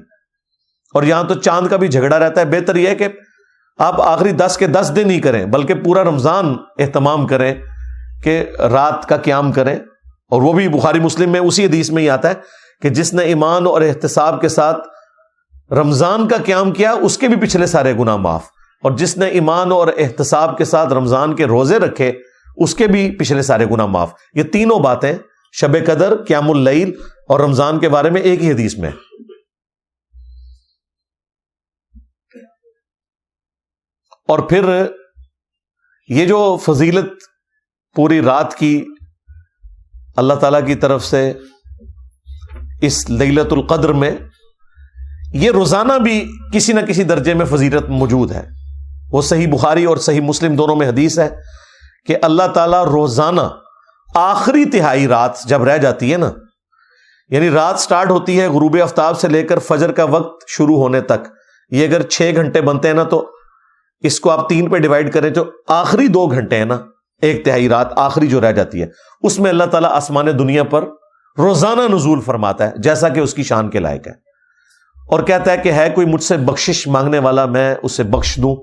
اور یہاں تو چاند کا بھی جھگڑا رہتا ہے. بہتر یہ ہے کہ آپ آخری 10 کے 10 دن ہی کریں، بلکہ پورا رمضان اہتمام کریں کہ رات کا قیام کریں. اور وہ بھی بخاری مسلم میں اسی حدیث میں ہی آتا ہے کہ جس نے ایمان اور احتساب کے ساتھ رمضان کا قیام کیا اس کے بھی پچھلے سارے گناہ معاف، اور جس نے ایمان اور احتساب کے ساتھ رمضان کے روزے رکھے اس کے بھی پچھلے سارے گناہ معاف. یہ تینوں باتیں شب قدر، قیام اللیل اور رمضان کے بارے میں ایک ہی حدیث میں. اور پھر یہ جو فضیلت پوری رات کی اللہ تعالیٰ کی طرف سے اس لیلۃ القدر میں، یہ روزانہ بھی کسی نہ کسی درجے میں فضیلت موجود ہے. وہ صحیح بخاری اور صحیح مسلم دونوں میں حدیث ہے کہ اللہ تعالیٰ روزانہ آخری تہائی رات جب رہ جاتی ہے نا، یعنی رات سٹارٹ ہوتی ہے غروب آفتاب سے لے کر فجر کا وقت شروع ہونے تک، یہ اگر 6 گھنٹے بنتے ہیں نا تو اس کو آپ 3 پہ ڈیوائڈ کریں، جو آخری 2 گھنٹے ہیں نا، 1 تہائی رات آخری جو رہ جاتی ہے، اس میں اللہ تعالیٰ آسمان دنیا پر روزانہ نزول فرماتا ہے جیسا کہ اس کی شان کے لائق ہے، اور کہتا ہے کہ ہے کوئی مجھ سے بخشش مانگنے والا میں اسے بخش دوں،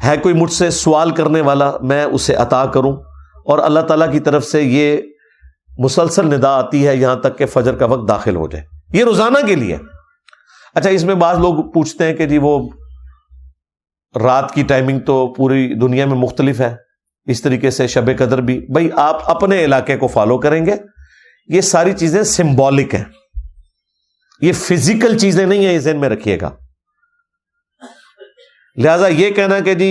ہے کوئی مجھ سے سوال کرنے والا میں اسے عطا کروں. اور اللہ تعالیٰ کی طرف سے یہ مسلسل ندا آتی ہے یہاں تک کہ فجر کا وقت داخل ہو جائے. یہ روزانہ کے لیے. اچھا، اس میں بعض لوگ پوچھتے ہیں کہ جی وہ رات کی ٹائمنگ تو پوری دنیا میں مختلف ہے، اس طریقے سے شب قدر بھی. بھائی آپ اپنے علاقے کو فالو کریں گے. یہ ساری چیزیں سمبولک ہیں، یہ فزیکل چیزیں نہیں ہیں، یہ ذہن میں رکھیے گا. لہذا یہ کہنا کہ جی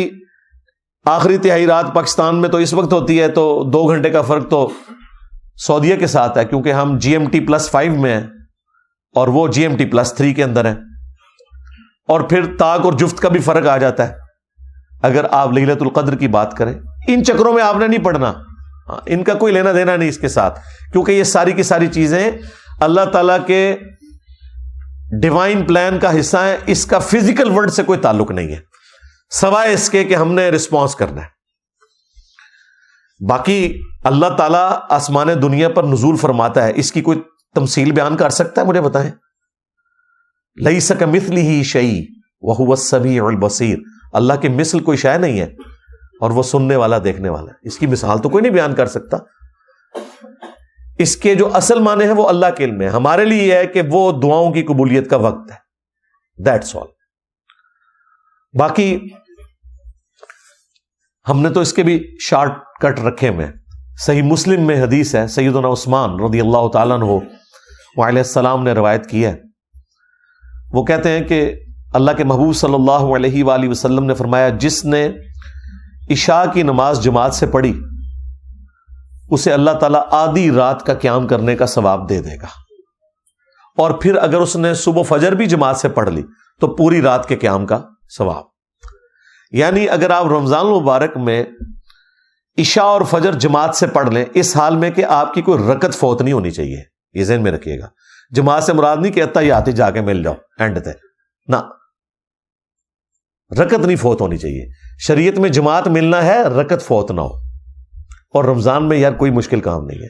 آخری تہائی رات پاکستان میں تو اس وقت ہوتی ہے تو 2 گھنٹے کا فرق تو سعودیہ کے ساتھ ہے، کیونکہ ہم GMT+5 میں ہیں اور وہ GMT+3 کے اندر ہیں. اور پھر طاق اور جفت کا بھی فرق آ جاتا ہے اگر آپ لیلۃ القدر کی بات کریں. ان چکروں میں آپ نے نہیں پڑھنا، ان کا کوئی لینا دینا نہیں اس کے ساتھ، کیونکہ یہ ساری کی ساری چیزیں اللہ تعالیٰ کے ڈیوائن پلان کا حصہ ہے. اس کا فزیکل ورلڈ سے کوئی تعلق نہیں ہے، سوائے اس کے کہ ہم نے رسپانس کرنا ہے. باقی اللہ تعالیٰ آسمان دنیا پر نزول فرماتا ہے، اس کی کوئی تمثیل بیان کر سکتا ہے؟ مجھے بتائیں. لیس کمثلہ شیء وہو السمیع البصیر. اللہ کے مثل کوئی شے نہیں ہے اور وہ سننے والا دیکھنے والا ہے. اس کی مثال تو کوئی نہیں بیان کر سکتا. اس کے جو اصل معنی ہے وہ اللہ کے علم میں. ہمارے لیے یہ ہے کہ وہ دعاؤں کی قبولیت کا وقت ہے. That's all. باقی ہم نے تو اس کے بھی شارٹ کٹ رکھے ہوئے ہیں. صحیح مسلم میں حدیث ہے، سیدنا عثمان رضی اللہ تعالیٰ عنہ علیہ السلام نے روایت کی ہے. وہ کہتے ہیں کہ اللہ کے محبوب صلی اللہ علیہ وآلہ وسلم نے فرمایا، جس نے عشاء کی نماز جماعت سے پڑھی اسے اللہ تعالیٰ آدھی رات کا قیام کرنے کا ثواب دے دے گا، اور پھر اگر اس نے صبح فجر بھی جماعت سے پڑھ لی تو پوری رات کے قیام کا ثواب. یعنی اگر آپ رمضان المبارک میں عشاء اور فجر جماعت سے پڑھ لیں، اس حال میں کہ آپ کی کوئی رکعت فوت نہیں ہونی چاہیے، یہ ذہن میں رکھیے گا. جماعت سے مراد نہیں کہ اتحیات جا کے مل جاؤ اینڈ تے، نہ، رکعت نہیں فوت ہونی چاہیے. شریعت میں جماعت ملنا ہے، رکعت فوت نہ ہو. اور رمضان میں یار کوئی مشکل کام نہیں ہے.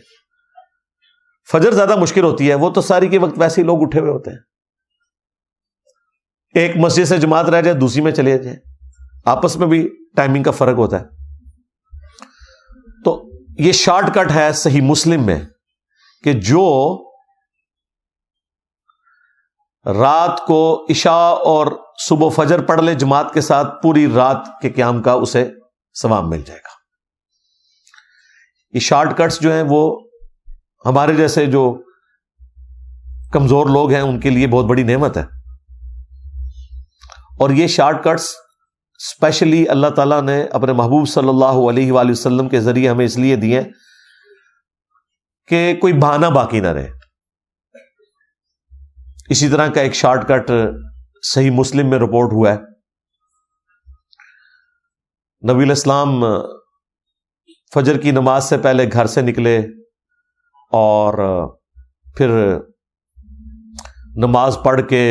فجر زیادہ مشکل ہوتی ہے، وہ تو ساری کے وقت ویسے ہی لوگ اٹھے ہوئے ہوتے ہیں. ایک مسجد سے جماعت رہ جائے دوسری میں چلے جائیں، آپس میں بھی ٹائمنگ کا فرق ہوتا ہے. تو یہ شارٹ کٹ ہے صحیح مسلم میں کہ جو رات کو عشاء اور صبح فجر پڑھ لے جماعت کے ساتھ، پوری رات کے قیام کا اسے ثواب مل جائے گا. یہ شارٹ کٹس جو ہیں وہ ہمارے جیسے جو کمزور لوگ ہیں ان کے لیے بہت بڑی نعمت ہے. اور یہ شارٹ کٹس اسپیشلی اللہ تعالیٰ نے اپنے محبوب صلی اللہ علیہ وآلہ وسلم کے ذریعے ہمیں اس لیے دیے کہ کوئی بہانہ باقی نہ رہے. اسی طرح کا ایک شارٹ کٹ صحیح مسلم میں رپورٹ ہوا ہے. نبی علیہ السلام فجر کی نماز سے پہلے گھر سے نکلے اور پھر نماز پڑھ کے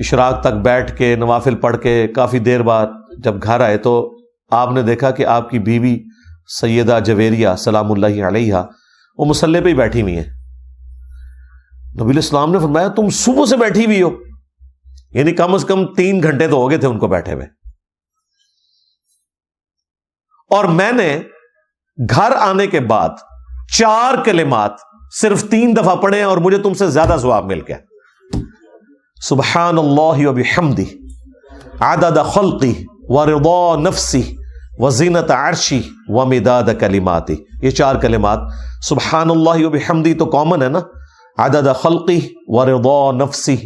اشراق تک بیٹھ کے نوافل پڑھ کے کافی دیر بعد جب گھر آئے تو آپ نے دیکھا کہ آپ کی بیوی سیدہ جویریہ سلام اللہ علیہا وہ مصلی پہ ہی بیٹھی ہوئی ہیں. نبی علیہ السلام نے فرمایا تم صبح سے بیٹھی ہوئی ہو، یعنی کم از کم 3 گھنٹے تو ہو گئے تھے ان کو بیٹھے ہوئے، اور میں نے گھر آنے کے بعد 4 کلمات صرف 3 دفعہ پڑھے اور مجھے تم سے زیادہ ثواب مل گیا. سبحان اللہ وبحمدہ عدد خلقی ورضا نفسی وزینت عرشی ومداد کلماتی. یہ 4 کلمات سبحان اللہ وبحمدہ تو کامن ہے نا، عدد خلقی ورضا نفسی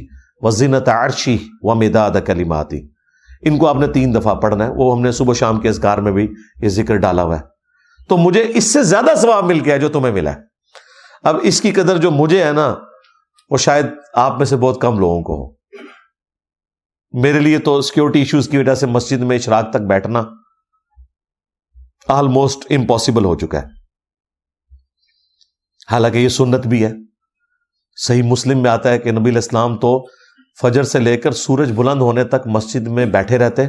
وزینت عرشی ومداد کلماتی، ان کو آپ نے 3 دفعہ پڑھنا ہے. وہ ہم نے صبح شام کے اذکار میں بھی یہ ذکر ڈالا ہوا ہے. تو مجھے اس سے زیادہ ثواب مل گیا جو تمہیں ملا ہے. اب اس کی قدر جو مجھے ہے نا وہ شاید آپ میں سے بہت کم لوگوں کو ہو. میرے لیے تو سیکیورٹی ایشوز کی وجہ سے مسجد میں اشراق تک بیٹھنا آلموسٹ امپاسبل ہو چکا ہے. حالانکہ یہ سنت بھی ہے. صحیح مسلم میں آتا ہے کہ نبی علیہ السلام تو فجر سے لے کر سورج بلند ہونے تک مسجد میں بیٹھے رہتے،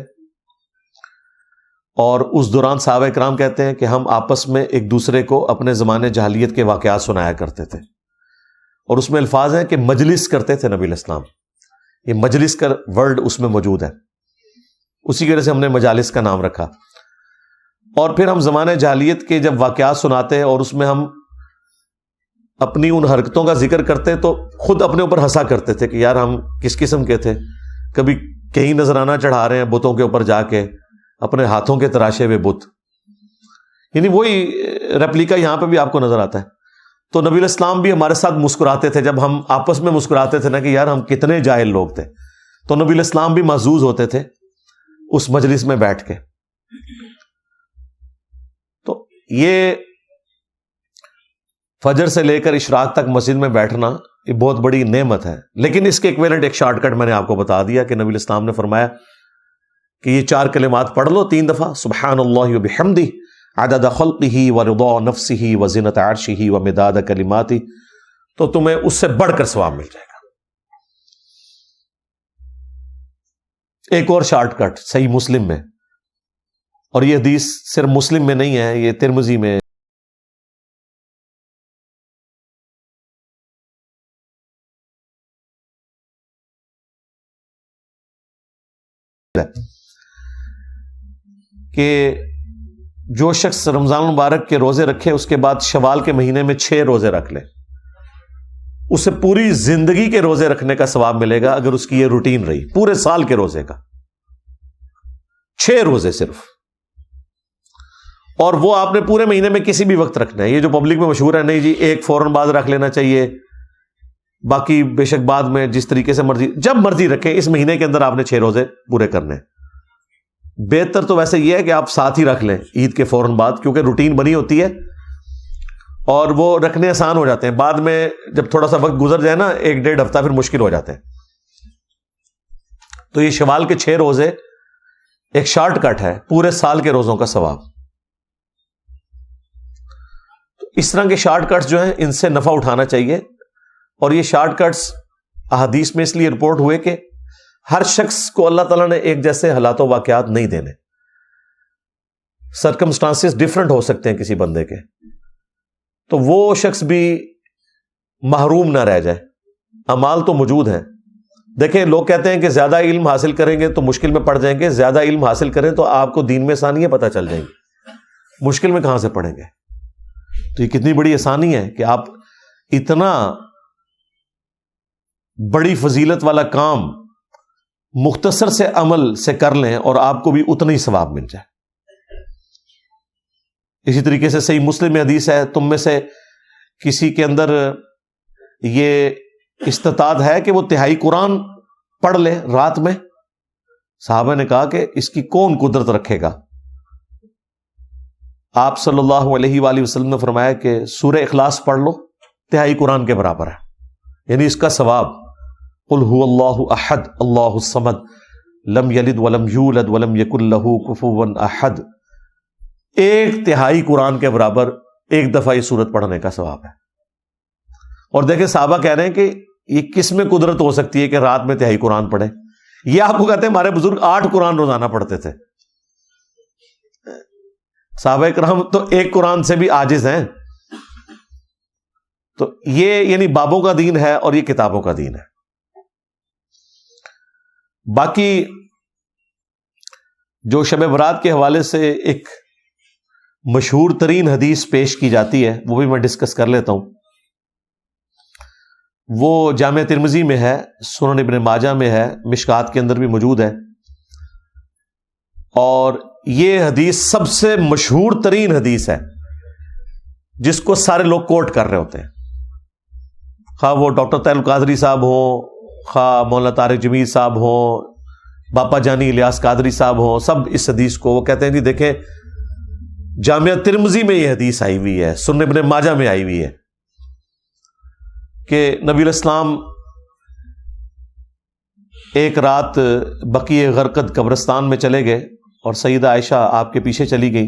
اور اس دوران صحابہ کرام کہتے ہیں کہ ہم آپس میں ایک دوسرے کو اپنے زمانے جاہلیت کے واقعات سنایا کرتے تھے. اور اس میں الفاظ ہیں کہ مجلس کرتے تھے نبی علیہ السلام. یہ مجلس کا ورڈ اس میں موجود ہے، اسی کی وجہ سے ہم نے مجالس کا نام رکھا. اور پھر ہم زمانے جاہلیت کے جب واقعات سناتے اور اس میں ہم اپنی ان حرکتوں کا ذکر کرتے تو خود اپنے اوپر ہنسا کرتے تھے کہ یار ہم کس قسم کے تھے. کبھی کہیں نذرانہ چڑھا رہے ہیں بتوں کے اوپر جا کے، اپنے ہاتھوں کے تراشے ہوئے بت، یعنی وہی ریپلیکا یہاں پہ بھی آپ کو نظر آتا ہے. تو نبی علیہ السلام بھی ہمارے ساتھ مسکراتے تھے جب ہم آپس میں مسکراتے تھے نا کہ یار ہم کتنے جاہل لوگ تھے. تو نبی علیہ السلام بھی محظوظ ہوتے تھے اس مجلس میں بیٹھ کے. تو یہ فجر سے لے کر اشراق تک مسجد میں بیٹھنا یہ بہت بڑی نعمت ہے. لیکن اس کے ایکویلنٹ ایک شارٹ کٹ میں نے آپ کو بتا دیا کہ نبی علیہ السلام نے فرمایا کہ یہ 4 کلمات پڑھ لو 3 دفعہ، سبحان اللہ وبحمدہ عدد خلقہ ورضا نفسہ وزینت عرشہ ومداد کلماتہ، تو تمہیں اس سے بڑھ کر ثواب مل جائے گا. ایک اور شارٹ کٹ صحیح مسلم میں، اور یہ حدیث صرف مسلم میں نہیں ہے، یہ ترمذی میں کہ جو شخص رمضان المبارک کے روزے رکھے اس کے بعد شوال کے مہینے میں 6 روزے رکھ لے، اسے پوری زندگی کے روزے رکھنے کا ثواب ملے گا اگر اس کی یہ روٹین رہی پورے سال کے روزے کا. 6 روزے صرف. اور وہ آپ نے پورے مہینے میں کسی بھی وقت رکھنا ہے. یہ جو پبلک میں مشہور ہے نہیں جی ایک فوراً بعد رکھ لینا چاہیے, باقی بے شک بعد میں جس طریقے سے مرضی, جب مرضی رکھیں, اس مہینے کے اندر آپ نے 6 روزے پورے کرنے. بہتر تو ویسے یہ ہے کہ آپ ساتھ ہی رکھ لیں عید کے فوراً بعد, کیونکہ روٹین بنی ہوتی ہے اور وہ رکھنے آسان ہو جاتے ہیں. بعد میں جب تھوڑا سا وقت گزر جائے نا 1-1.5 ہفتہ, پھر مشکل ہو جاتے ہیں. تو یہ شوال کے 6 روزے ایک شارٹ کٹ ہے پورے سال کے روزوں کا ثواب. اس طرح کے شارٹ کٹس جو ہیں ان سے نفع اٹھانا چاہیے. اور یہ شارٹ کٹس احادیث میں اس لیے رپورٹ ہوئے کہ ہر شخص کو اللہ تعالیٰ نے ایک جیسے حالات و واقعات نہیں دینے. سرکمسٹانسز ڈفرنٹ ہو سکتے ہیں کسی بندے کے, تو وہ شخص بھی محروم نہ رہ جائے. اعمال تو موجود ہیں. دیکھیں لوگ کہتے ہیں کہ زیادہ علم حاصل کریں گے تو مشکل میں پڑ جائیں گے, زیادہ علم حاصل کریں تو آپ کو دین میں آسانیاں پتہ چل جائیں گی, مشکل میں کہاں سے پڑیں گے. تو یہ کتنی بڑی آسانی ہے کہ آپ اتنا بڑی فضیلت والا کام مختصر سے عمل سے کر لیں اور آپ کو بھی اتنا ہی ثواب مل جائے. اسی طریقے سے صحیح مسلم میں حدیث ہے, تم میں سے کسی کے اندر یہ استطاعت ہے کہ وہ تہائی قرآن پڑھ لے رات میں. صحابہ نے کہا کہ اس کی کون قدرت رکھے گا. آپ صلی اللہ علیہ وآلہ وسلم نے فرمایا کہ سورہ اخلاص پڑھ لو, تہائی قرآن کے برابر ہے, یعنی اس کا ثواب. قل هو اللہ احد اللہ الصمد لم یلد ولم یولد ولم یکن لہ کفوا احد. 1/3 قرآن کے برابر ایک دفعہ یہ سورت پڑھنے کا ثواب ہے. اور دیکھیں صحابہ کہہ رہے ہیں کہ یہ کس میں قدرت ہو سکتی ہے کہ رات میں 1/3 قرآن پڑھیں. یہ آپ کو کہتے ہیں ہمارے بزرگ 8 قرآن روزانہ پڑھتے تھے. صحابہ کرام تو 1 قرآن سے بھی عاجز ہیں. تو یہ یعنی بابوں کا دین ہے اور یہ کتابوں کا دین ہے. باقی جو شب برات کے حوالے سے ایک مشہور ترین حدیث پیش کی جاتی ہے وہ بھی میں ڈسکس کر لیتا ہوں. وہ جامع ترمذی میں ہے, سنن ابن ماجہ میں ہے, مشکات کے اندر بھی موجود ہے. اور یہ حدیث سب سے مشہور ترین حدیث ہے جس کو سارے لوگ کوٹ کر رہے ہوتے ہیں, خواہ وہ ڈاکٹر طاہر القادری صاحب ہوں, خواہ مولانا طارق جمیل صاحب ہوں, باپا جانی الیاس قادری صاحب ہوں, سب اس حدیث کو وہ کہتے ہیں جی دیکھیں جامعہ ترمذی میں یہ حدیث آئی ہوئی ہے, سنن ابن ماجہ میں آئی ہوئی ہے کہ نبی علیہ السلام ایک رات بقیع غرقد قبرستان میں چلے گئے اور سیدہ عائشہ آپ کے پیچھے چلی گئی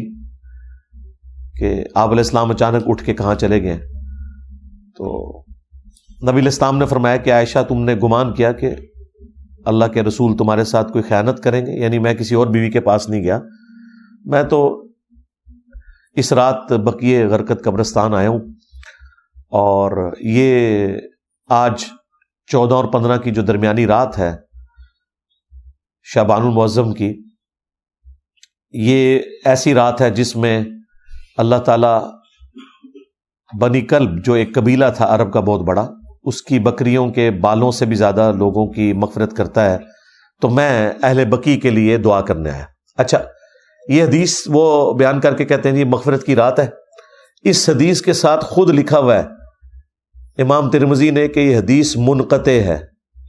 کہ آپ علیہ السلام اچانک اٹھ کے کہاں چلے گئے. تو نبی علیہ السلام نے فرمایا کہ عائشہ تم نے گمان کیا کہ اللہ کے رسول تمہارے ساتھ کوئی خیانت کریں گے, یعنی میں کسی اور بیوی کے پاس نہیں گیا, میں تو اس رات بقیع غرقد قبرستان آیا ہوں. اور یہ آج 14 اور 15 کی جو درمیانی رات ہے شعبان المعظم کی, یہ ایسی رات ہے جس میں اللہ تعالی بنی کلب جو ایک قبیلہ تھا عرب کا بہت بڑا, اس کی بکریوں کے بالوں سے بھی زیادہ لوگوں کی مغفرت کرتا ہے. تو میں اہل بقی کے لیے دعا کرنے آیا. اچھا یہ حدیث وہ بیان کر کے کہتے ہیں یہ مغفرت کی رات ہے. اس حدیث کے ساتھ خود لکھا ہوا ہے امام ترمذی نے کہ یہ حدیث منقطع ہے,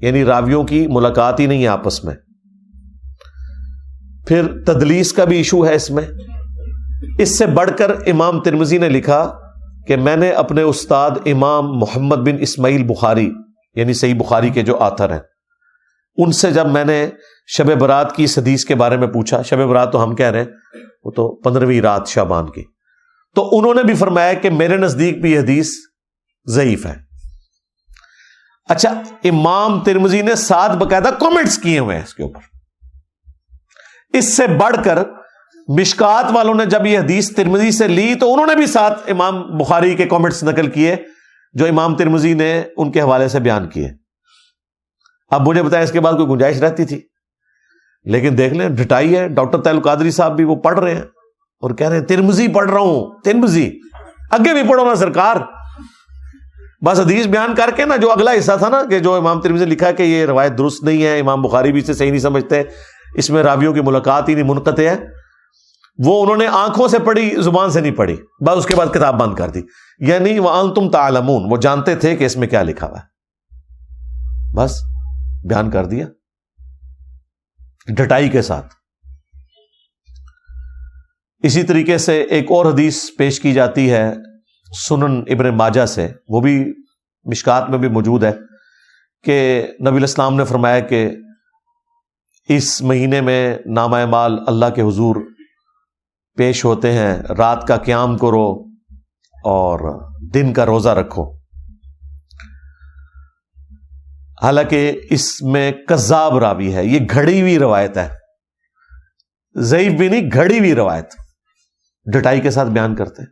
یعنی راویوں کی ملاقات ہی نہیں ہے آپس میں. پھر تدلیس کا بھی ایشو ہے اس میں. اس سے بڑھ کر امام ترمذی نے لکھا کہ میں نے اپنے استاد امام محمد بن اسماعیل بخاری یعنی صحیح بخاری کے جو آتھر ہیں ان سے جب میں نے شب برات کی اس حدیث کے بارے میں پوچھا, شب برات تو ہم کہہ رہے ہیں وہ تو 15ویں رات شعبان کی, تو انہوں نے بھی فرمایا کہ میرے نزدیک بھی یہ حدیث ضعیف ہے. اچھا امام ترمذی نے 7 باقاعدہ کامنٹس کیے ہوئے ہیں اس کے اوپر. اس سے بڑھ کر مشکات والوں نے جب یہ حدیث ترمذی سے لی تو انہوں نے بھی 7 امام بخاری کے کامنٹس نقل کیے جو امام ترمذی نے ان کے حوالے سے بیان کیے. اب مجھے بتائیں اس کے بعد کوئی گنجائش رہتی تھی, لیکن دیکھ لیں ڈٹائی ہے. ڈاکٹر طاہر القادری صاحب بھی وہ پڑھ رہے ہیں اور کہہ رہے ہیں ترمذی پڑھ رہا ہوں, ترمذی اگے بھی پڑھو نا سرکار. بس حدیث بیان کر کے نا جو اگلا حصہ تھا نا کہ جو امام ترمذی نے لکھا کہ یہ روایت درست نہیں ہے, امام بخاری بھی اسے صحیح نہیں سمجھتے, اس میں راویوں کی ملاقات ہی نہیں, منقطع ہے, وہ انہوں نے آنکھوں سے پڑھی، زبان سے نہیں پڑھی، بس اس کے بعد کتاب بند کر دی. یعنی وَأَنْتُمْ تَعْلَمُونَ، وہ جانتے تھے کہ اس میں کیا لکھا ہوا ہے، بس بیان کر دیا ڈٹائی کے ساتھ. اسی طریقے سے ایک اور حدیث پیش کی جاتی ہے سنن ابن ماجہ سے، وہ بھی مشکات میں بھی موجود ہے، کہ نبی علیہ السلام نے فرمایا کہ اس مہینے میں نامہ اعمال اللہ کے حضور پیش ہوتے ہیں، رات کا قیام کرو اور دن کا روزہ رکھو. حالانکہ اس میں کذاب راوی ہے، یہ گھڑی ہوئی روایت ہے، ضعیف بھی نہیں، گھڑی ہوئی روایت، ڈٹائی کے ساتھ بیان کرتے ہیں.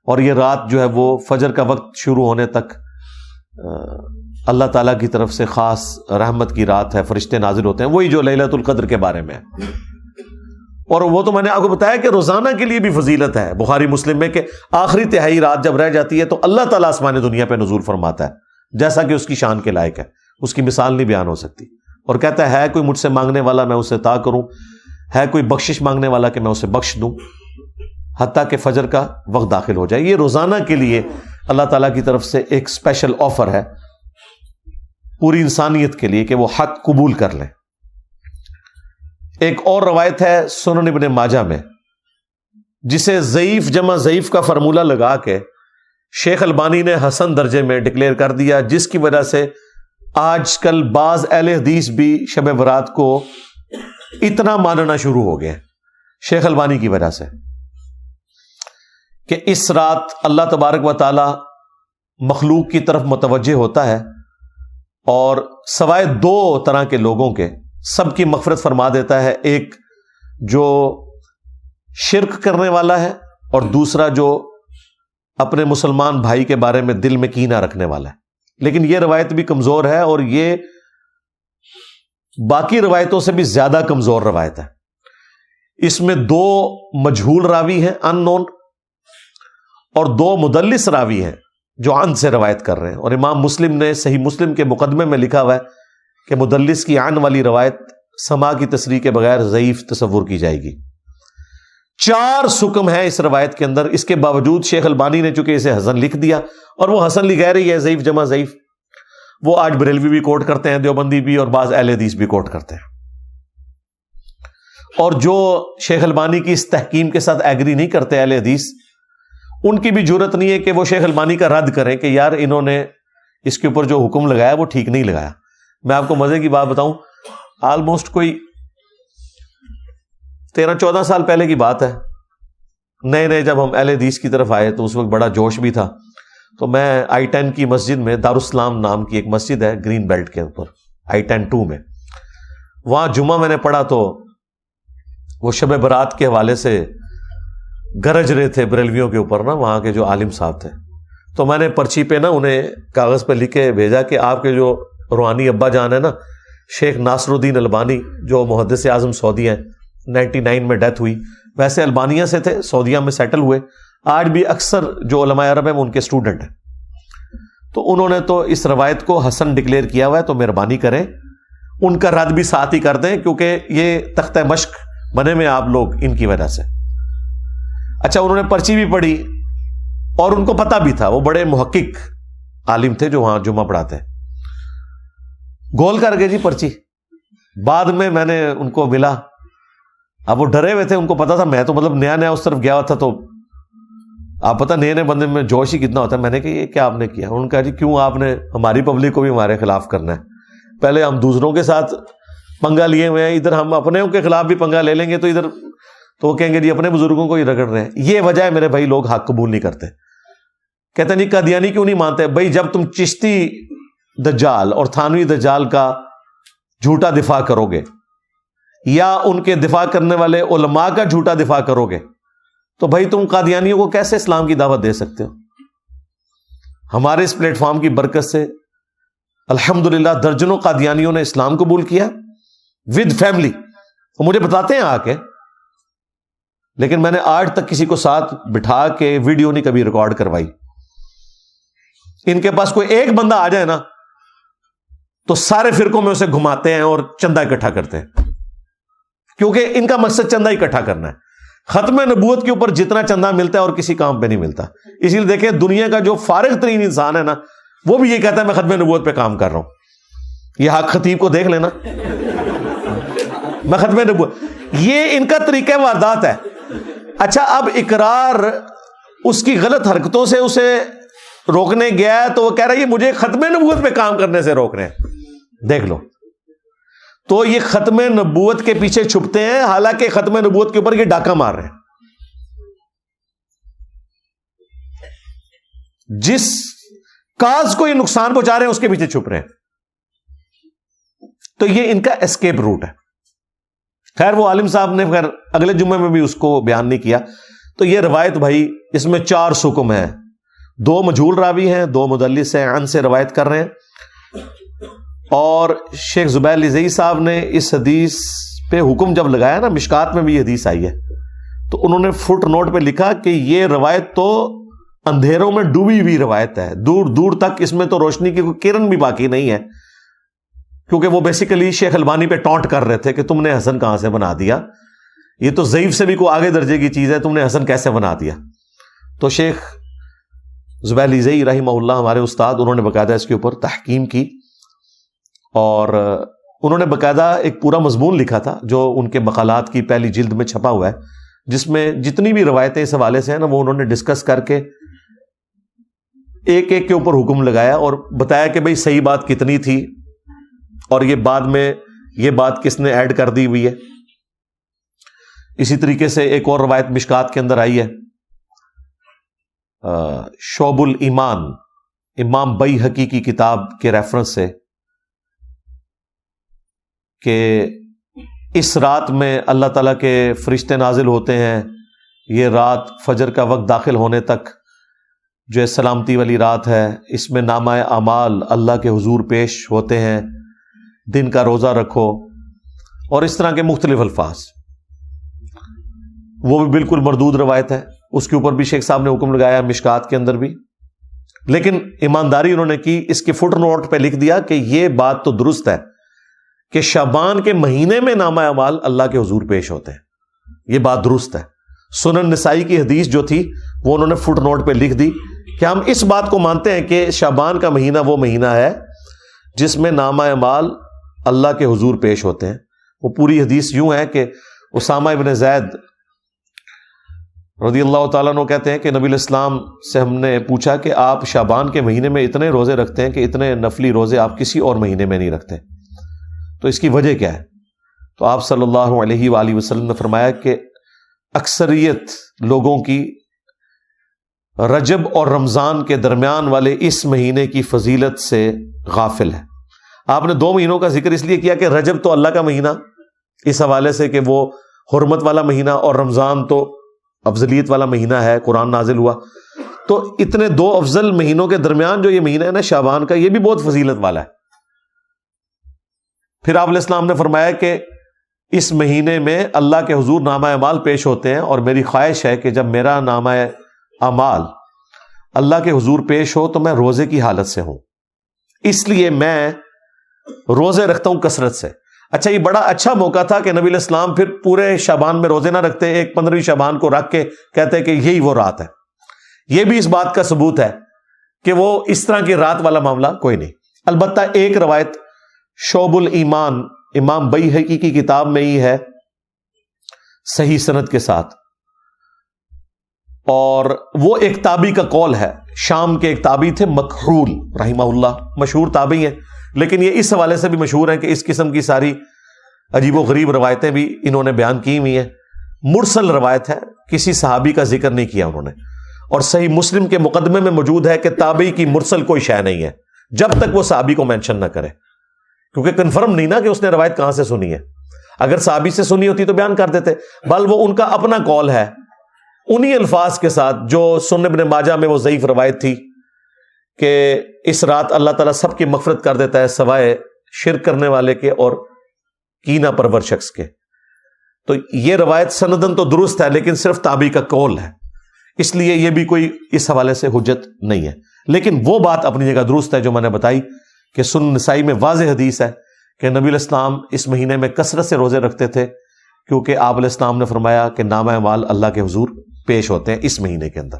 اور یہ رات جو ہے وہ فجر کا وقت شروع ہونے تک اللہ تعالیٰ کی طرف سے خاص رحمت کی رات ہے، فرشتے نازل ہوتے ہیں، وہی جو لیلۃ القدر کے بارے میں ہے. اور وہ تو میں نے آپ کو بتایا کہ روزانہ کے لیے بھی فضیلت ہے بخاری مسلم میں، کہ آخری تہائی رات جب رہ جاتی ہے تو اللہ تعالیٰ آسمان دنیا پہ نزول فرماتا ہے، جیسا کہ اس کی شان کے لائق ہے، اس کی مثال نہیں بیان ہو سکتی. اور کہتا ہے کوئی مجھ سے مانگنے والا میں اسے عطا کروں، ہے کوئی بخشش مانگنے والا کہ میں اسے بخش دوں، حتیٰ کہ فجر کا وقت داخل ہو جائے. یہ روزانہ کے لیے اللہ تعالیٰ کی طرف سے ایک اسپیشل آفر ہے پوری انسانیت کے لیے کہ وہ حق قبول کر لیں. ایک اور روایت ہے سنن ابن ماجہ میں، جسے ضعیف جمع ضعیف کا فارمولہ لگا کے شیخ البانی نے حسن درجے میں ڈکلیئر کر دیا، جس کی وجہ سے آج کل بعض اہل حدیث بھی شب برات کو اتنا ماننا شروع ہو گئے شیخ البانی کی وجہ سے، کہ اس رات اللہ تبارک و تعالی مخلوق کی طرف متوجہ ہوتا ہے اور سوائے دو طرح کے لوگوں کے سب کی مغفرت فرما دیتا ہے. ایک جو شرک کرنے والا ہے اور دوسرا جو اپنے مسلمان بھائی کے بارے میں دل میں کینہ رکھنے والا ہے. لیکن یہ روایت بھی کمزور ہے اور یہ باقی روایتوں سے بھی زیادہ کمزور روایت ہے. اس میں دو مجہول راوی ہیں ان نون، اور دو مدلس راوی ہیں جو عن سے روایت کر رہے ہیں. اور امام مسلم نے صحیح مسلم کے مقدمے میں لکھا ہوا ہے کہ مدلس کی عن والی روایت سما کی تصریح کے بغیر ضعیف تصور کی جائے گی. 4 سکم ہیں اس روایت کے اندر، اس کے باوجود شیخ البانی نے چونکہ اسے حسن لکھ دیا، اور وہ حسن لکھ رہی ہے ضعیف جمع ضعیف، وہ آج بریلوی بھی کوٹ کرتے ہیں، دیوبندی بھی، اور بعض اہل حدیث بھی کوٹ کرتے ہیں. اور جو شیخ البانی کی اس تحکیم کے ساتھ ایگری نہیں کرتے اہل حدیث، ان کی بھی جرت نہیں ہے کہ وہ شیخ البانی کا رد کریں کہ یار انہوں نے اس کے اوپر جو حکم لگایا وہ ٹھیک نہیں لگایا. میں آپ کو مزے کی بات بتاؤں، آلموسٹ کوئی 13-14 سال پہلے کی بات ہے، نئے جب ہم اہل حدیث کی طرف آئے تو اس وقت بڑا جوش بھی تھا. تو میں I-10 کی مسجد میں، دارالسلام نام کی ایک مسجد ہے گرین بیلٹ کے اوپر I-10 2 میں، وہاں جمعہ میں نے پڑھا تو وہ شب برات کے حوالے سے گرج رہے تھے بریلویوں کے اوپر نا، وہاں کے جو عالم صاحب تھے. تو میں نے پرچی پہ نا انہیں کاغذ پہ لکھ کے بھیجا کہ آپ کے جو روحانی ابا جان ہے نا شیخ ناصر الدین البانی، جو محدث اعظم سعودی ہیں، 99 میں ڈیتھ ہوئی، ویسے البانیہ سے تھے، سعودیہ میں سیٹل ہوئے، آج بھی اکثر جو علماء عرب ہیں وہ ان کے اسٹوڈنٹ ہیں. تو انہوں نے تو اس روایت کو حسن ڈکلیئر کیا ہوا ہے، تو مہربانی کریں ان کا رد بھی ساتھ ہی کر دیں، کیونکہ یہ تختہ مشق بنے میں آپ لوگ ان کی وجہ سے. اچھا، انہوں نے پرچی بھی پڑھی اور ان کو پتہ بھی تھا، وہ بڑے محقق عالم تھے جو وہاں جمعہ پڑھاتے ہیں، گول کر گئے جی پرچی. بعد میں نے ان کو ملا، اب وہ ڈرے ہوئے تھے، ان کو پتا تھا میں تو مطلب نیا اس طرف گیا ہوا تھا، تو آپ پتہ نئے بندے میں جوش ہی کتنا ہوتا ہے. میں نے کہا یہ کیا آپ نے کیا؟ انہوں نے کہا جی کیوں آپ نے ہماری پبلک کو بھی ہمارے خلاف کرنا ہے؟ پہلے ہم دوسروں کے ساتھ پنگا لیے ہوئے ہیں، ادھر ہم اپنے کے خلاف بھی پنگا لے لیں گے تو ادھر تو وہ کہیں گے جی اپنے بزرگوں کو ہی رگڑ رہے ہیں. یہ وجہ ہے میرے بھائی لوگ حق قبول نہیں کرتے. کہتے نہیں قادیانی کیوں نہیں مانتے؟ بھائی جب تم چشتی دجال اور تھانوی دجال کا جھوٹا دفاع کرو گے یا ان کے دفاع کرنے والے علماء کا جھوٹا دفاع کرو گے تو بھائی تم قادیانیوں کو کیسے اسلام کی دعوت دے سکتے ہو؟ ہمارے اس پلیٹ فارم کی برکت سے الحمدللہ درجنوں قادیانیوں نے اسلام قبول کیا ود فیملی، وہ مجھے بتاتے ہیں آ کے، لیکن میں نے آج تک کسی کو ساتھ بٹھا کے ویڈیو نہیں کبھی ریکارڈ کروائی. ان کے پاس کوئی ایک بندہ آ جائے نا تو سارے فرقوں میں اسے گھماتے ہیں اور چندہ اکٹھا کرتے ہیں. کیونکہ ان کا مقصد چندہ اکٹھا کرنا ہے. ختم نبوت کے اوپر جتنا چندہ ملتا ہے اور کسی کام پہ نہیں ملتا. اسی لیے دیکھیں دنیا کا جو فارغ ترین انسان ہے نا, وہ بھی یہ کہتا ہے میں ختم نبوت پہ کام کر رہا ہوں. یہ حق خطیب کو دیکھ لینا, میں ختم نبوت, یہ ان کا طریقہ واردات ہے. اچھا, اب اقرار اس کی غلط حرکتوں سے اسے روکنے گیا ہے, تو وہ کہہ رہا ہے یہ مجھے ختم نبوت پہ کام کرنے سے روک رہے ہیں. دیکھ لو, تو یہ ختم نبوت کے پیچھے چھپتے ہیں, حالانکہ ختم نبوت کے اوپر یہ ڈاکہ مار رہے ہیں. جس کاز کو یہ نقصان پہنچا رہے ہیں اس کے پیچھے چھپ رہے ہیں. تو یہ ان کا اسکیپ روٹ ہے. خیر, وہ عالم صاحب نے خیر اگلے جمعے میں بھی اس کو بیان نہیں کیا. تو یہ روایت بھائی, اس میں 4 سکم ہیں, 2 مجہول راوی ہیں, 2 مدلس ہیں, عن سے روایت کر رہے ہیں. اور شیخ زبیر لزئی صاحب نے اس حدیث پہ حکم جب لگایا نا, مشکات میں بھی یہ حدیث آئی ہے, تو انہوں نے فٹ نوٹ پہ لکھا کہ یہ روایت تو اندھیروں میں ڈوبی ہوئی روایت ہے, دور دور تک اس میں تو روشنی کی کوئی کرن بھی باقی نہیں ہے. کیونکہ وہ بیسیکلی شیخ البانی پہ ٹونٹ کر رہے تھے کہ تم نے حسن کہاں سے بنا دیا, یہ تو ضعیف سے بھی کوئی آگے درجے کی چیز ہے, تم نے حسن کیسے بنا دیا. تو شیخ زبیر لزئی رحمہ اللہ ہمارے استاد, انہوں نے باقاعدہ اس کے اوپر تحقیم کی, اور انہوں نے باقاعدہ ایک پورا مضمون لکھا تھا جو ان کے مقالات کی پہلی جلد میں چھپا ہوا ہے, جس میں جتنی بھی روایتیں اس حوالے سے ہیں نا, وہ انہوں نے ڈسکس کر کے ایک ایک کے اوپر حکم لگایا اور بتایا کہ بھئی صحیح بات کتنی تھی, اور یہ بعد میں یہ بات کس نے ایڈ کر دی ہوئی ہے. اسی طریقے سے ایک اور روایت مشکات کے اندر آئی ہے, شعب الایمان, امام بیہقی کی کتاب کے ریفرنس سے, کہ اس رات میں اللہ تعالیٰ کے فرشتے نازل ہوتے ہیں. یہ رات فجر کا وقت داخل ہونے تک جو ہے سلامتی والی رات ہے, اس میں نامہ اعمال اللہ کے حضور پیش ہوتے ہیں, دن کا روزہ رکھو, اور اس طرح کے مختلف الفاظ. وہ بھی بالکل مردود روایت ہے, اس کے اوپر بھی شیخ صاحب نے حکم لگایا, مشکات کے اندر بھی. لیکن ایمانداری انہوں نے کی, اس کے فٹ نوٹ پہ لکھ دیا کہ یہ بات تو درست ہے کہ شعبان کے مہینے میں نامہ اعمال اللہ کے حضور پیش ہوتے ہیں, یہ بات درست ہے. سنن نسائی کی حدیث جو تھی وہ انہوں نے فٹ نوٹ پہ لکھ دی کہ ہم اس بات کو مانتے ہیں کہ شعبان کا مہینہ وہ مہینہ ہے جس میں نامہ اعمال اللہ کے حضور پیش ہوتے ہیں. وہ پوری حدیث یوں ہے کہ اسامہ ابن زید رضی اللہ تعالیٰ عنہ کہتے ہیں کہ نبی الاسلام سے ہم نے پوچھا کہ آپ شعبان کے مہینے میں اتنے روزے رکھتے ہیں کہ اتنے نفلی روزے آپ کسی اور مہینے میں نہیں رکھتے, تو اس کی وجہ کیا ہے؟ تو آپ صلی اللہ علیہ وآلہ وسلم نے فرمایا کہ اکثریت لوگوں کی رجب اور رمضان کے درمیان والے اس مہینے کی فضیلت سے غافل ہے. آپ نے 2 مہینوں کا ذکر اس لیے کیا کہ رجب تو اللہ کا مہینہ اس حوالے سے کہ وہ حرمت والا مہینہ, اور رمضان تو افضلیت والا مہینہ ہے, قرآن نازل ہوا. تو اتنے 2 افضل مہینوں کے درمیان جو یہ مہینہ ہے نا شعبان کا, یہ بھی بہت فضیلت والا ہے. پھر آپ علیہ السلام نے فرمایا کہ اس مہینے میں اللہ کے حضور نامہ اعمال پیش ہوتے ہیں, اور میری خواہش ہے کہ جب میرا نامہ اعمال اللہ کے حضور پیش ہو تو میں روزے کی حالت سے ہوں, اس لیے میں روزے رکھتا ہوں کثرت سے. اچھا, یہ بڑا اچھا موقع تھا کہ نبی علیہ السلام پھر پورے شعبان میں روزے نہ رکھتے, ایک 15ویں شعبان کو رکھ کے کہتے کہ یہی وہ رات ہے. یہ بھی اس بات کا ثبوت ہے کہ وہ اس طرح کی رات والا معاملہ کوئی نہیں. البتہ ایک روایت شعب الایمان امام بیہقی کی کتاب میں ہی ہے صحیح سند کے ساتھ, اور وہ ایک تابعی کا قول ہے. شام کے ایک تابعی تھے مکحول رحمہ اللہ, مشہور تابعی ہیں, لیکن یہ اس حوالے سے بھی مشہور ہیں کہ اس قسم کی ساری عجیب و غریب روایتیں بھی انہوں نے بیان کی ہوئی ہیں. مرسل روایت ہے, کسی صحابی کا ذکر نہیں کیا انہوں نے, اور صحیح مسلم کے مقدمے میں موجود ہے کہ تابعی کی مرسل کوئی شے نہیں ہے جب تک وہ صحابی کو مینشن نہ کرے, کیونکہ کنفرم نہیں نا کہ اس نے روایت کہاں سے سنی ہے. اگر صحابی سے سنی ہوتی تو بیان کر دیتے, بل وہ ان کا اپنا قول ہے انہی الفاظ کے ساتھ جو سنن ابن ماجہ میں وہ ضعیف روایت تھی کہ اس رات اللہ تعالیٰ سب کی مغفرت کر دیتا ہے سوائے شرک کرنے والے کے اور کینہ پرور شخص کے. تو یہ روایت سندن تو درست ہے, لیکن صرف تابعی کا قول ہے, اس لیے یہ بھی کوئی اس حوالے سے حجت نہیں ہے. لیکن وہ بات اپنی جگہ درست ہے جو میں نے بتائی کہ سنن نسائی میں واضح حدیث ہے کہ نبی علیہ السلام اس مہینے میں کثرت سے روزے رکھتے تھے, کیونکہ آپ علیہ السلام نے فرمایا کہ نامہ اعمال اللہ کے حضور پیش ہوتے ہیں اس مہینے کے اندر.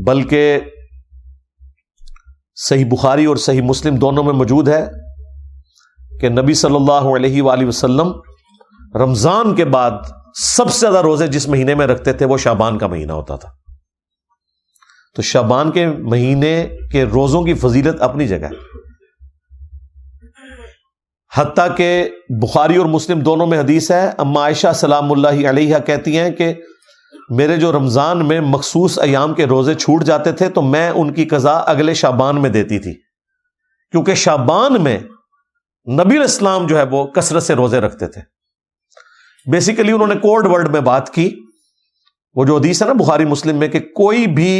بلکہ صحیح بخاری اور صحیح مسلم دونوں میں موجود ہے کہ نبی صلی اللہ علیہ وآلہ وسلم رمضان کے بعد سب سے زیادہ روزے جس مہینے میں رکھتے تھے وہ شعبان کا مہینہ ہوتا تھا. تو شعبان کے مہینے کے روزوں کی فضیلت اپنی جگہ ہے. حتیٰ کہ بخاری اور مسلم دونوں میں حدیث ہے، اما عائشہ سلام اللہ علیہا کہتی ہیں کہ میرے جو رمضان میں مخصوص ایام کے روزے چھوٹ جاتے تھے تو میں ان کی قضا اگلے شعبان میں دیتی تھی، کیونکہ شعبان میں نبی علیہ السلام جو ہے وہ کثرت سے روزے رکھتے تھے. بیسیکلی انہوں نے کوڈ ورڈ میں بات کی، وہ جو حدیث ہے نا بخاری مسلم میں کہ کوئی بھی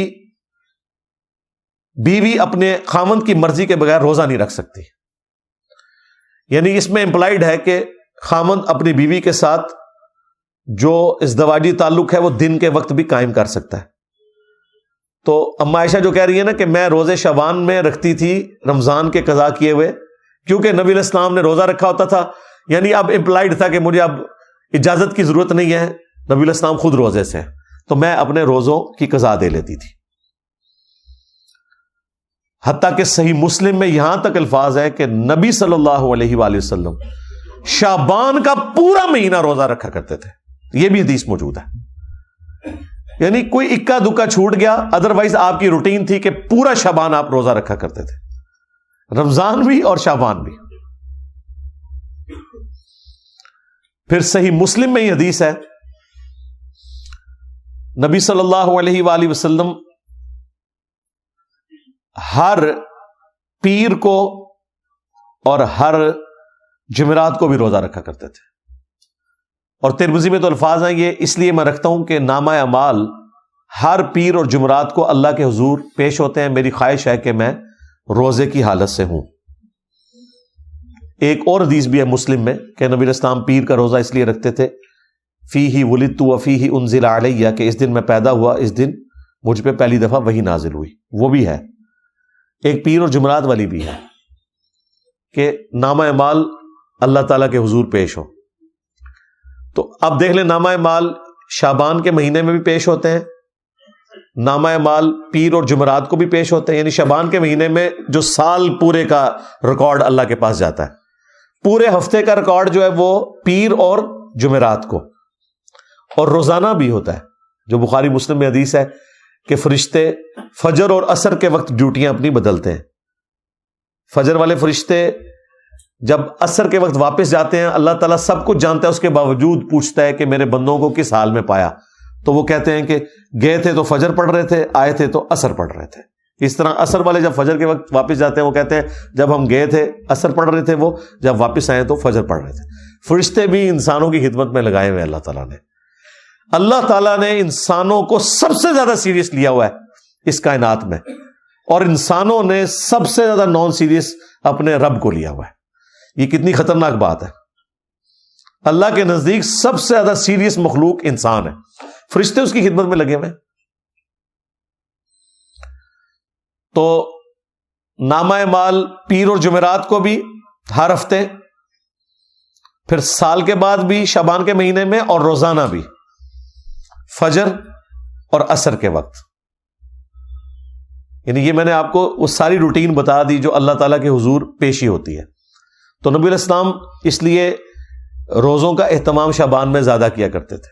بیوی اپنے خاوند کی مرضی کے بغیر روزہ نہیں رکھ سکتی. یعنی اس میں امپلائڈ ہے کہ خاوند اپنی بیوی کے ساتھ جو ازدواجی تعلق ہے وہ دن کے وقت بھی قائم کر سکتا ہے. تو اما عائشہ جو کہہ رہی ہے نا کہ میں روزے شعبان میں رکھتی تھی رمضان کے قضا کیے ہوئے، کیونکہ نبی علیہ السلام نے روزہ رکھا ہوتا تھا، یعنی اب امپلائڈ تھا کہ مجھے اب اجازت کی ضرورت نہیں ہے، نبی علیہ السلام خود روزے سے، تو میں اپنے روزوں کی قضا دے لیتی تھی. حتیٰ کہ صحیح مسلم میں یہاں تک الفاظ ہے کہ نبی صلی اللہ علیہ وآلہ وسلم شعبان کا پورا مہینہ روزہ رکھا کرتے تھے. یہ بھی حدیث موجود ہے. یعنی کوئی اکا دکا چھوٹ گیا، ادروائز آپ کی روٹین تھی کہ پورا شعبان آپ روزہ رکھا کرتے تھے، رمضان بھی اور شعبان بھی. پھر صحیح مسلم میں یہ حدیث ہے، نبی صلی اللہ علیہ وآلہ وسلم ہر پیر کو اور ہر جمعرات کو بھی روزہ رکھا کرتے تھے. اور ترمذی میں تو الفاظ ہیں یہ اس لیے میں رکھتا ہوں کہ نامہ اعمال ہر پیر اور جمعرات کو اللہ کے حضور پیش ہوتے ہیں، میری خواہش ہے کہ میں روزے کی حالت سے ہوں. ایک اور حدیث بھی ہے مسلم میں کہ نبی علیہ السلام پیر کا روزہ اس لیے رکھتے تھے، فیہ ولدت وفیہ انزل علیہ، کہ اس دن میں پیدا ہوا، اس دن مجھ پہ پہلی دفعہ وحی نازل ہوئی. وہ بھی ہے ایک پیر اور جمعرات والی بھی ہے کہ نامہ اعمال اللہ تعالیٰ کے حضور پیش ہو. تو اب دیکھ لیں نامہ اعمال شعبان کے مہینے میں بھی پیش ہوتے ہیں، نامہ اعمال پیر اور جمعرات کو بھی پیش ہوتے ہیں. یعنی شعبان کے مہینے میں جو سال پورے کا ریکارڈ اللہ کے پاس جاتا ہے، پورے ہفتے کا ریکارڈ جو ہے وہ پیر اور جمعرات کو، اور روزانہ بھی ہوتا ہے. جو بخاری مسلم میں حدیث ہے کہ فرشتے فجر اور عصر کے وقت ڈیوٹیاں اپنی بدلتے ہیں. فجر والے فرشتے جب عصر کے وقت واپس جاتے ہیں، اللہ تعالیٰ سب کچھ جانتا ہے، اس کے باوجود پوچھتا ہے کہ میرے بندوں کو کس حال میں پایا. تو وہ کہتے ہیں کہ گئے تھے تو فجر پڑھ رہے تھے، آئے تھے تو عصر پڑھ رہے تھے. اس طرح عصر والے جب فجر کے وقت واپس جاتے ہیں وہ کہتے ہیں جب ہم گئے تھے عصر پڑھ رہے تھے، وہ جب واپس آئے تو فجر پڑھ رہے تھے. فرشتے بھی انسانوں کی خدمت میں لگائے ہوئے اللہ تعالیٰ نے انسانوں کو سب سے زیادہ سیریس لیا ہوا ہے اس کائنات میں، اور انسانوں نے سب سے زیادہ نان سیریس اپنے رب کو لیا ہوا ہے. یہ کتنی خطرناک بات ہے. اللہ کے نزدیک سب سے زیادہ سیریس مخلوق انسان ہے، فرشتے اس کی خدمت میں لگے ہوئے ہیں. تو نامہ اعمال پیر اور جمعرات کو بھی ہر ہفتے، پھر سال کے بعد بھی شعبان کے مہینے میں، اور روزانہ بھی فجر اور عصر کے وقت. یعنی یہ میں نے آپ کو وہ ساری روٹین بتا دی جو اللہ تعالیٰ کے حضور پیشی ہوتی ہے. تو نبی علیہ السلام اس لیے روزوں کا اہتمام شعبان میں زیادہ کیا کرتے تھے.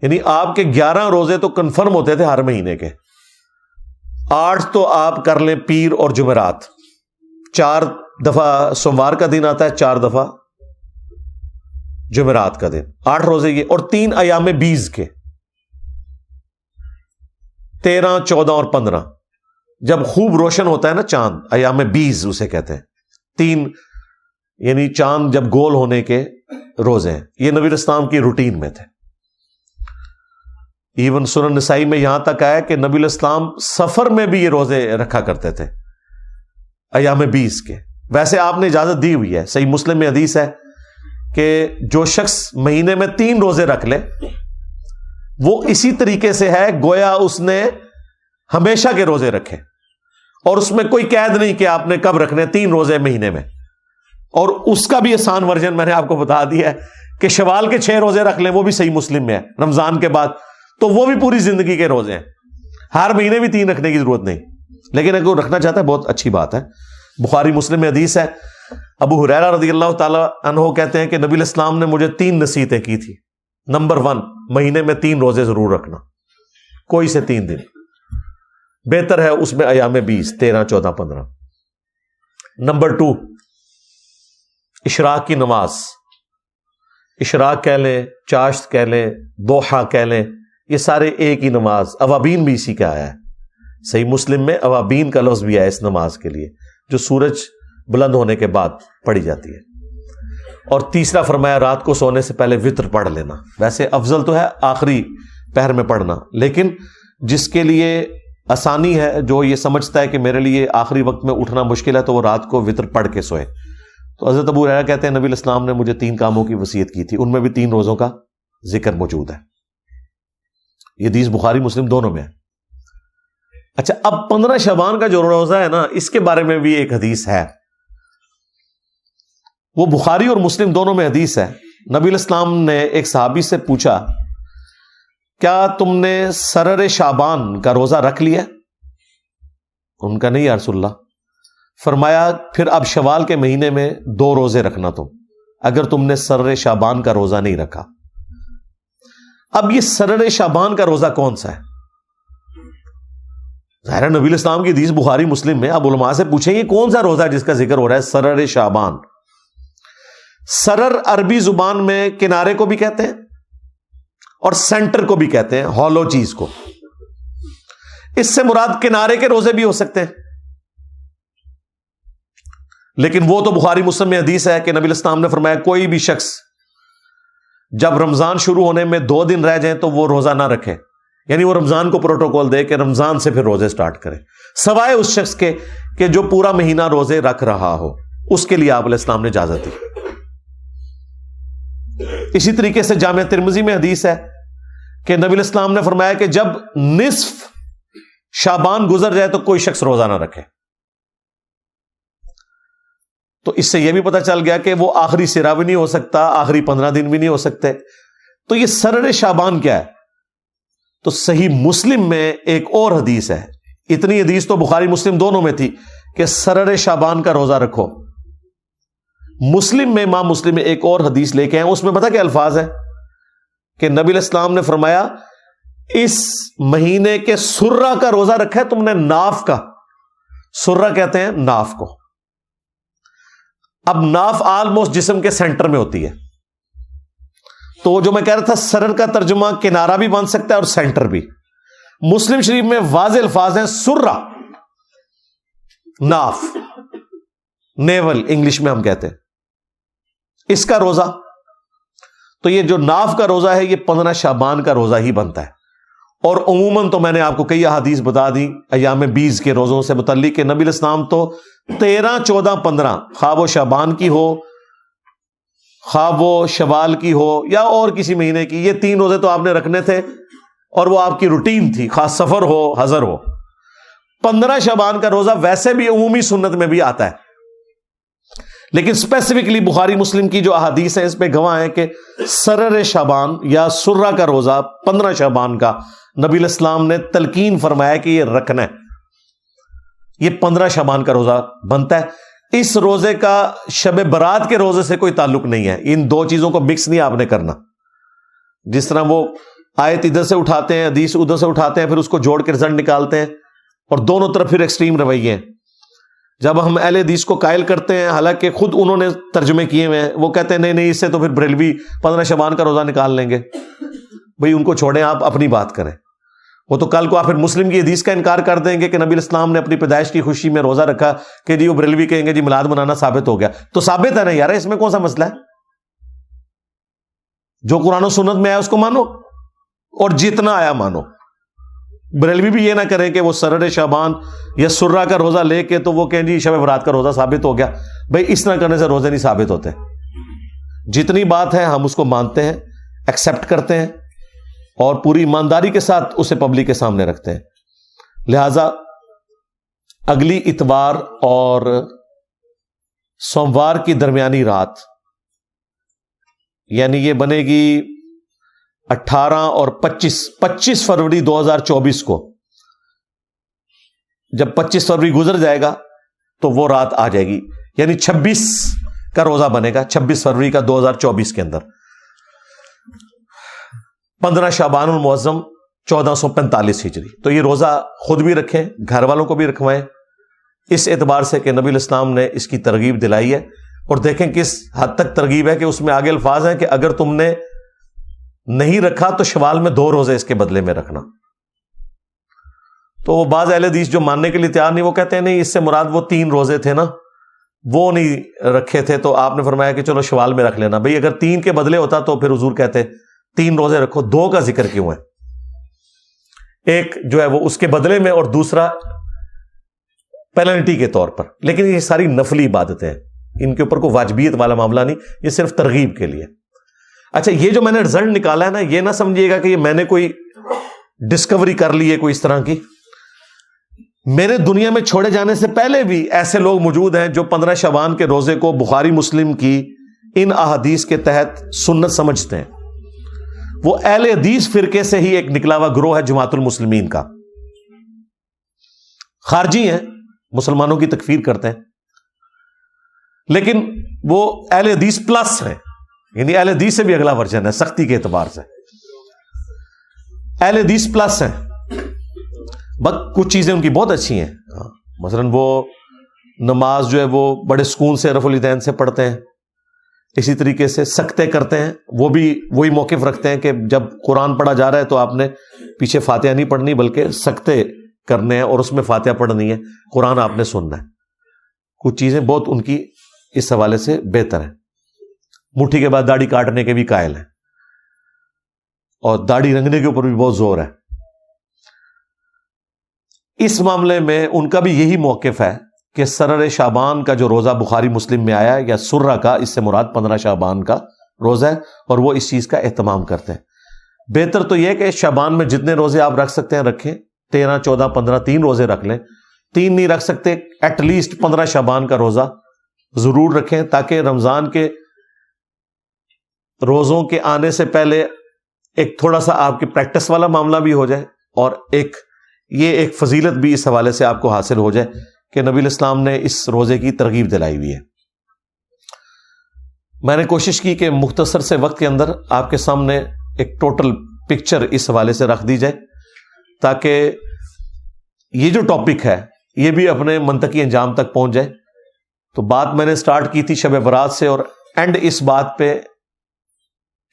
یعنی آپ کے 11 روزے تو کنفرم ہوتے تھے ہر مہینے کے، 8 تو آپ کر لیں پیر اور جمعرات، 4 دفعہ سوموار کا دن آتا ہے، 4 دفعہ جمعرات کا دن، 8 روزے یہ، اور 3 ایام 20 کے، 13 14 اور 15. جب خوب روشن ہوتا ہے نا چاند، ایام 20 اسے کہتے ہیں. 3 یعنی چاند جب گول ہونے کے روزے ہیں. یہ نبی علیہ السلام کی روٹین میں تھے. ایون سنن نسائی میں یہاں تک آیا کہ نبی علیہ السلام سفر میں بھی یہ روزے رکھا کرتے تھے ایام 20 کے. ویسے آپ نے اجازت دی ہوئی ہے، صحیح مسلم میں حدیث ہے کہ جو شخص مہینے میں 3 روزے رکھ لے وہ اسی طریقے سے ہے گویا اس نے ہمیشہ کے روزے رکھے، اور اس میں کوئی قید نہیں کہ آپ نے کب رکھنے، 3 روزے مہینے میں. اور اس کا بھی آسان ورژن میں نے آپ کو بتا دیا ہے کہ شوال کے 6 روزے رکھ لیں، وہ بھی صحیح مسلم میں ہے رمضان کے بعد، تو وہ بھی پوری زندگی کے روزے ہیں، ہر مہینے بھی 3 رکھنے کی ضرورت نہیں، لیکن اگر وہ رکھنا چاہتا ہے بہت اچھی بات ہے۔ بخاری مسلم میں حدیث ہے، ابو ہریرہ رضی اللہ تعالی عنہ کہتے ہیں کہ نبی علیہ السلام نے مجھے 3 نصیحتیں کی تھی۔ نمبر 1، مہینے میں 3 روزے ضرور رکھنا، کوئی سے 3 دن، بہتر ہے اس میں ایام 20، 13، 14، 15۔ نمبر 2، اشراق کی نماز، اشراق کہہ لیں، چاشت کہہ لیں، دوحہ کہہ لیں، یہ سارے ایک ہی نماز، اوابین بھی اسی کا آیا ہے، صحیح مسلم میں اوابین کا لفظ بھی ہے اس نماز کے لیے، جو سورج بلند ہونے کے بعد پڑھی جاتی ہے۔ اور تیسرا فرمایا رات کو سونے سے پہلے وتر پڑھ لینا، ویسے افضل تو ہے آخری پہر میں پڑھنا، لیکن جس کے لیے آسانی ہے، جو یہ سمجھتا ہے کہ میرے لیے آخری وقت میں اٹھنا مشکل ہے، تو وہ رات کو وتر پڑھ کے سوئے۔ تو حضرت ابو ہریرہ کہتے ہیں نبی علیہ السلام نے مجھے 3 کاموں کی وصیت کی تھی، ان میں بھی 3 روزوں کا ذکر موجود ہے۔ یہ حدیث بخاری مسلم دونوں میں ہے۔ اچھا، اب 15 شعبان کا جو روزہ ہے نا، اس کے بارے میں بھی ایک حدیث ہے، وہ بخاری اور مسلم دونوں میں حدیث ہے۔ نبی علیہ السلام نے ایک صحابی سے پوچھا، کیا تم نے سرر شعبان کا روزہ رکھ لیا؟ ان کا نہیں یا رسول اللہ۔ فرمایا پھر اب شوال کے مہینے میں 2 روزے رکھنا تم، اگر تم نے سرر شعبان کا روزہ نہیں رکھا۔ اب یہ سرر شعبان کا روزہ کون سا ہے؟ ظاہر نبی علیہ السلام کی حدیث بخاری مسلم میں، اب علماء سے پوچھیں یہ کون سا روزہ ہے جس کا ذکر ہو رہا ہے سرر شعبان؟ سرر عربی زبان میں کنارے کو بھی کہتے ہیں اور سینٹر کو بھی کہتے ہیں، ہالو چیز کو۔ اس سے مراد کنارے کے روزے بھی ہو سکتے ہیں، لیکن وہ تو بخاری مسلم میں حدیث ہے کہ نبی علیہ السلام نے فرمایا کوئی بھی شخص جب رمضان شروع ہونے میں 2 دن رہ جائیں تو وہ روزہ نہ رکھے، یعنی وہ رمضان کو پروٹوکول دے کہ رمضان سے پھر روزے سٹارٹ کرے، سوائے اس شخص کے کہ جو پورا مہینہ روزے رکھ رہا ہو، اس کے لیے آپ علیہ السلام نے اجازت دی۔ اسی طریقے سے جامع ترمذی میں حدیث ہے کہ نبی علیہ السلام نے فرمایا کہ جب نصف شعبان گزر جائے تو کوئی شخص روزہ نہ رکھے۔ تو اس سے یہ بھی پتہ چل گیا کہ وہ آخری سرا بھی نہیں ہو سکتا، آخری 15 دن بھی نہیں ہو سکتے۔ تو یہ سرر شعبان کیا ہے؟ تو صحیح مسلم میں ایک اور حدیث ہے، اتنی حدیث تو بخاری مسلم دونوں میں تھی کہ سرر شعبان کا روزہ رکھو۔ مسلم میں امام مسلم میں ایک اور حدیث لے کے آئے، اس میں پتہ کیا الفاظ ہے کہ نبی علیہ السلام نے فرمایا اس مہینے کے سرہ کا روزہ رکھا ہے تم نے، ناف کا، سرہ کہتے ہیں ناف کو۔ اب ناف آلموسٹ جسم کے سینٹر میں ہوتی ہے، تو جو میں کہہ رہا تھا سرر کا ترجمہ کنارہ بھی بن سکتا ہے اور سینٹر بھی۔ مسلم شریف میں واضح الفاظ ہیں سرہ، ناف، نیول انگلش میں ہم کہتے ہیں، اس کا روزہ۔ تو یہ جو ناف کا روزہ ہے یہ 15 شعبان کا روزہ ہی بنتا ہے۔ اور عموماً تو میں نے آپ کو کئی احادیث بتا دی ایام 20 کے روزوں سے متعلق کہ نبی علیہ السلام تو 13، 14، 15 خواہ وہ شعبان کی ہو، خواہ وہ شوال کی ہو یا اور کسی مہینے کی، یہ 3 روزے تو آپ نے رکھنے تھے اور وہ آپ کی روٹین تھی، خاص سفر ہو حضر ہو۔ 15 شعبان کا روزہ ویسے بھی عمومی سنت میں بھی آتا ہے، لیکن اسپیسیفکلی بخاری مسلم کی جو احادیث ہیں اس پہ گواہ ہیں کہ سرر شعبان یا سرہ کا روزہ 15 شعبان کا نبی علیہ السلام نے تلقین فرمایا کہ یہ رکھنا ہے، یہ 15 شعبان کا روزہ بنتا ہے۔ اس روزے کا شب برات کے روزے سے کوئی تعلق نہیں ہے، ان 2 چیزوں کو مکس نہیں آپ نے کرنا۔ جس طرح وہ آیت ادھر سے اٹھاتے ہیں، حدیث ادھر سے اٹھاتے ہیں، پھر اس کو جوڑ کے رزلٹ نکالتے ہیں، اور دونوں طرف پھر ایکسٹریم رویے ہیں۔ جب ہم اہل حدیث کو قائل کرتے ہیں، حالانکہ خود انہوں نے ترجمے کیے ہوئے ہیں، وہ کہتے ہیں نہیں نہیں اس سے تو پھر بریلوی 15 شعبان کا روزہ نکال لیں گے۔ بھئی ان کو چھوڑیں، آپ اپنی بات کریں۔ وہ تو کل کو آپ پھر مسلم کی حدیث کا انکار کر دیں گے کہ نبی علیہ السلام نے اپنی پیدائش کی خوشی میں روزہ رکھا کہ جی وہ بریلوی کہیں گے جی میلاد منانا ثابت ہو گیا۔ تو ثابت ہے نا یار، اس میں کون سا مسئلہ ہے؟ جو قرآن و سنت میں آیا اس کو مانو اور جتنا آیا مانو۔ بریلوی بھی یہ نہ کریں کہ وہ سرر شعبان یا سرہ کا روزہ لے کے تو وہ کہیں جی شب برات کا روزہ ثابت ہو گیا۔ بھائی اس طرح کرنے سے روزے نہیں ثابت ہوتے۔ جتنی بات ہے ہم اس کو مانتے ہیں، ایکسپٹ کرتے ہیں اور پوری ایمانداری کے ساتھ اسے پبلک کے سامنے رکھتے ہیں۔ لہذا اگلی اتوار اور سوموار کی درمیانی رات، یعنی یہ بنے گی 18 اور 25 فروری 2024 کو. جب 25 فروری گزر جائے گا تو وہ رات آ جائے گی، یعنی 26 کا روزہ بنے گا 26 فروری کا 2024 کے اندر. 15 شعبان المعظم 1445 ہجری. تو یہ روزہ خود بھی رکھیں، گھر والوں کو بھی رکھوائیں، اس اعتبار سے کہ نبی الاسلام نے اس کی ترغیب دلائی ہے. اور دیکھیں کس حد تک ترغیب ہے کہ اس میں آگے الفاظ ہیں کہ اگر تم نے نہیں رکھا تو شوال میں 2 روزے اس کے بدلے میں رکھنا. تو بعض اہل حدیث جو ماننے کے لیے تیار نہیں، وہ کہتے ہیں نہیں، اس سے مراد وہ 3 روزے تھے نا، وہ نہیں رکھے تھے، تو آپ نے فرمایا کہ چلو شوال میں رکھ لینا. بھئی اگر 3 کے بدلے ہوتا تو پھر حضور کہتے 3 روزے رکھو، 2 کا ذکر کیوں ہے؟ ایک جو ہے وہ اس کے بدلے میں اور دوسرا پینلٹی کے طور پر. لیکن یہ ساری نفلی عبادتیں ہیں، ان کے اوپر کوئی واجبیت والا معاملہ نہیں، یہ صرف ترغیب کے لیے. اچھا، یہ جو میں نے رزلٹ نکالا ہے نا، یہ نہ سمجھیے گا کہ یہ میں نے کوئی ڈسکوری کر لی ہے کوئی اس طرح کی. میرے دنیا میں چھوڑے جانے سے پہلے بھی ایسے لوگ موجود ہیں جو 15 شعبان کے روزے کو بخاری مسلم کی ان احادیث کے تحت سنت سمجھتے ہیں. وہ اہل حدیث فرقے سے ہی ایک نکلا ہوا گروہ ہے جماعت المسلمین کا. خارجی ہیں، مسلمانوں کی تکفیر کرتے ہیں، لیکن وہ اہل حدیث پلس ہیں، یعنی اہل حدیث سے بھی اگلا ورژن ہے سختی کے اعتبار سے. اہل حدیث پلس ہیں، بس کچھ چیزیں ان کی بہت اچھی ہیں. مثلا وہ نماز جو ہے وہ بڑے سکون سے رفع الیدین سے پڑھتے ہیں، اسی طریقے سے سکتے کرتے ہیں، وہ بھی وہی موقف رکھتے ہیں کہ جب قرآن پڑھا جا رہا ہے تو آپ نے پیچھے فاتحہ نہیں پڑھنی بلکہ سکتے کرنے ہیں اور اس میں فاتحہ پڑھنی ہے، قرآن آپ نے سننا ہے. کچھ چیزیں بہت ان کی اس حوالے سے بہتر ہیں. مٹھی کے بعد داڑھی کاٹنے کے بھی قائل ہیں اور داڑھی رنگنے کے اوپر بھی بہت زور ہے. اس معاملے میں ان کا بھی یہی موقف ہے کہ سرر شعبان کا جو روزہ بخاری مسلم میں آیا یا سرہ کا، اس سے مراد 15 شعبان کا روزہ ہے، اور وہ اس چیز کا اہتمام کرتے ہیں. بہتر تو یہ کہ شعبان میں جتنے روزے آپ رکھ سکتے ہیں رکھیں، 13 14 15 3 روزے رکھ لیں. 3 نہیں رکھ سکتے ایٹ لیسٹ 15 شعبان کا روزہ ضرور رکھیں، تاکہ رمضان کے روزوں کے آنے سے پہلے ایک تھوڑا سا آپ کی پریکٹس والا معاملہ بھی ہو جائے، اور یہ ایک فضیلت بھی اس حوالے سے آپ کو حاصل ہو جائے کہ نبی الاسلام نے اس روزے کی ترغیب دلائی ہوئی ہے. میں نے کوشش کی کہ مختصر سے وقت کے اندر آپ کے سامنے ایک ٹوٹل پکچر اس حوالے سے رکھ دی جائے، تاکہ یہ جو ٹاپک ہے یہ بھی اپنے منطقی انجام تک پہنچ جائے. تو بات میں نے سٹارٹ کی تھی شب برات سے، اور اینڈ اس بات پہ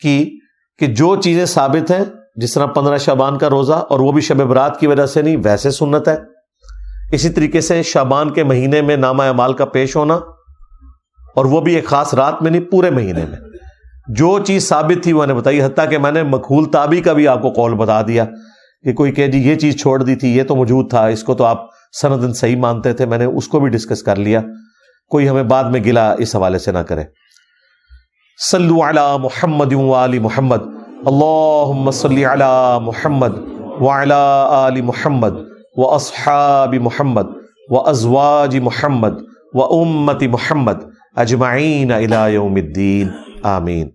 کی کہ جو چیزیں ثابت ہیں، جس طرح 15 شعبان کا روزہ، اور وہ بھی شب برات کی وجہ سے نہیں، ویسے سنت ہے. اسی طریقے سے شعبان کے مہینے میں نامہ اعمال کا پیش ہونا، اور وہ بھی ایک خاص رات میں نہیں، پورے مہینے میں جو چیز ثابت تھی وہ نے بتائی. حتیٰ کہ میں نے مکحول تابی کا بھی آپ کو قول بتا دیا کہ کوئی کہ جی یہ چیز چھوڑ دی تھی، یہ تو موجود تھا، اس کو تو آپ سندن صحیح مانتے تھے، میں نے اس کو بھی ڈسکس کر لیا. کوئی ہمیں بعد میں گلا اس حوالے سے نہ کرے. صلو علی محمد وآل محمد، اللہم صلی علی محمد وعلی آل محمد واصحاب محمد وازواج محمد وامت محمد اجمعین الی یوم الدین، آمین.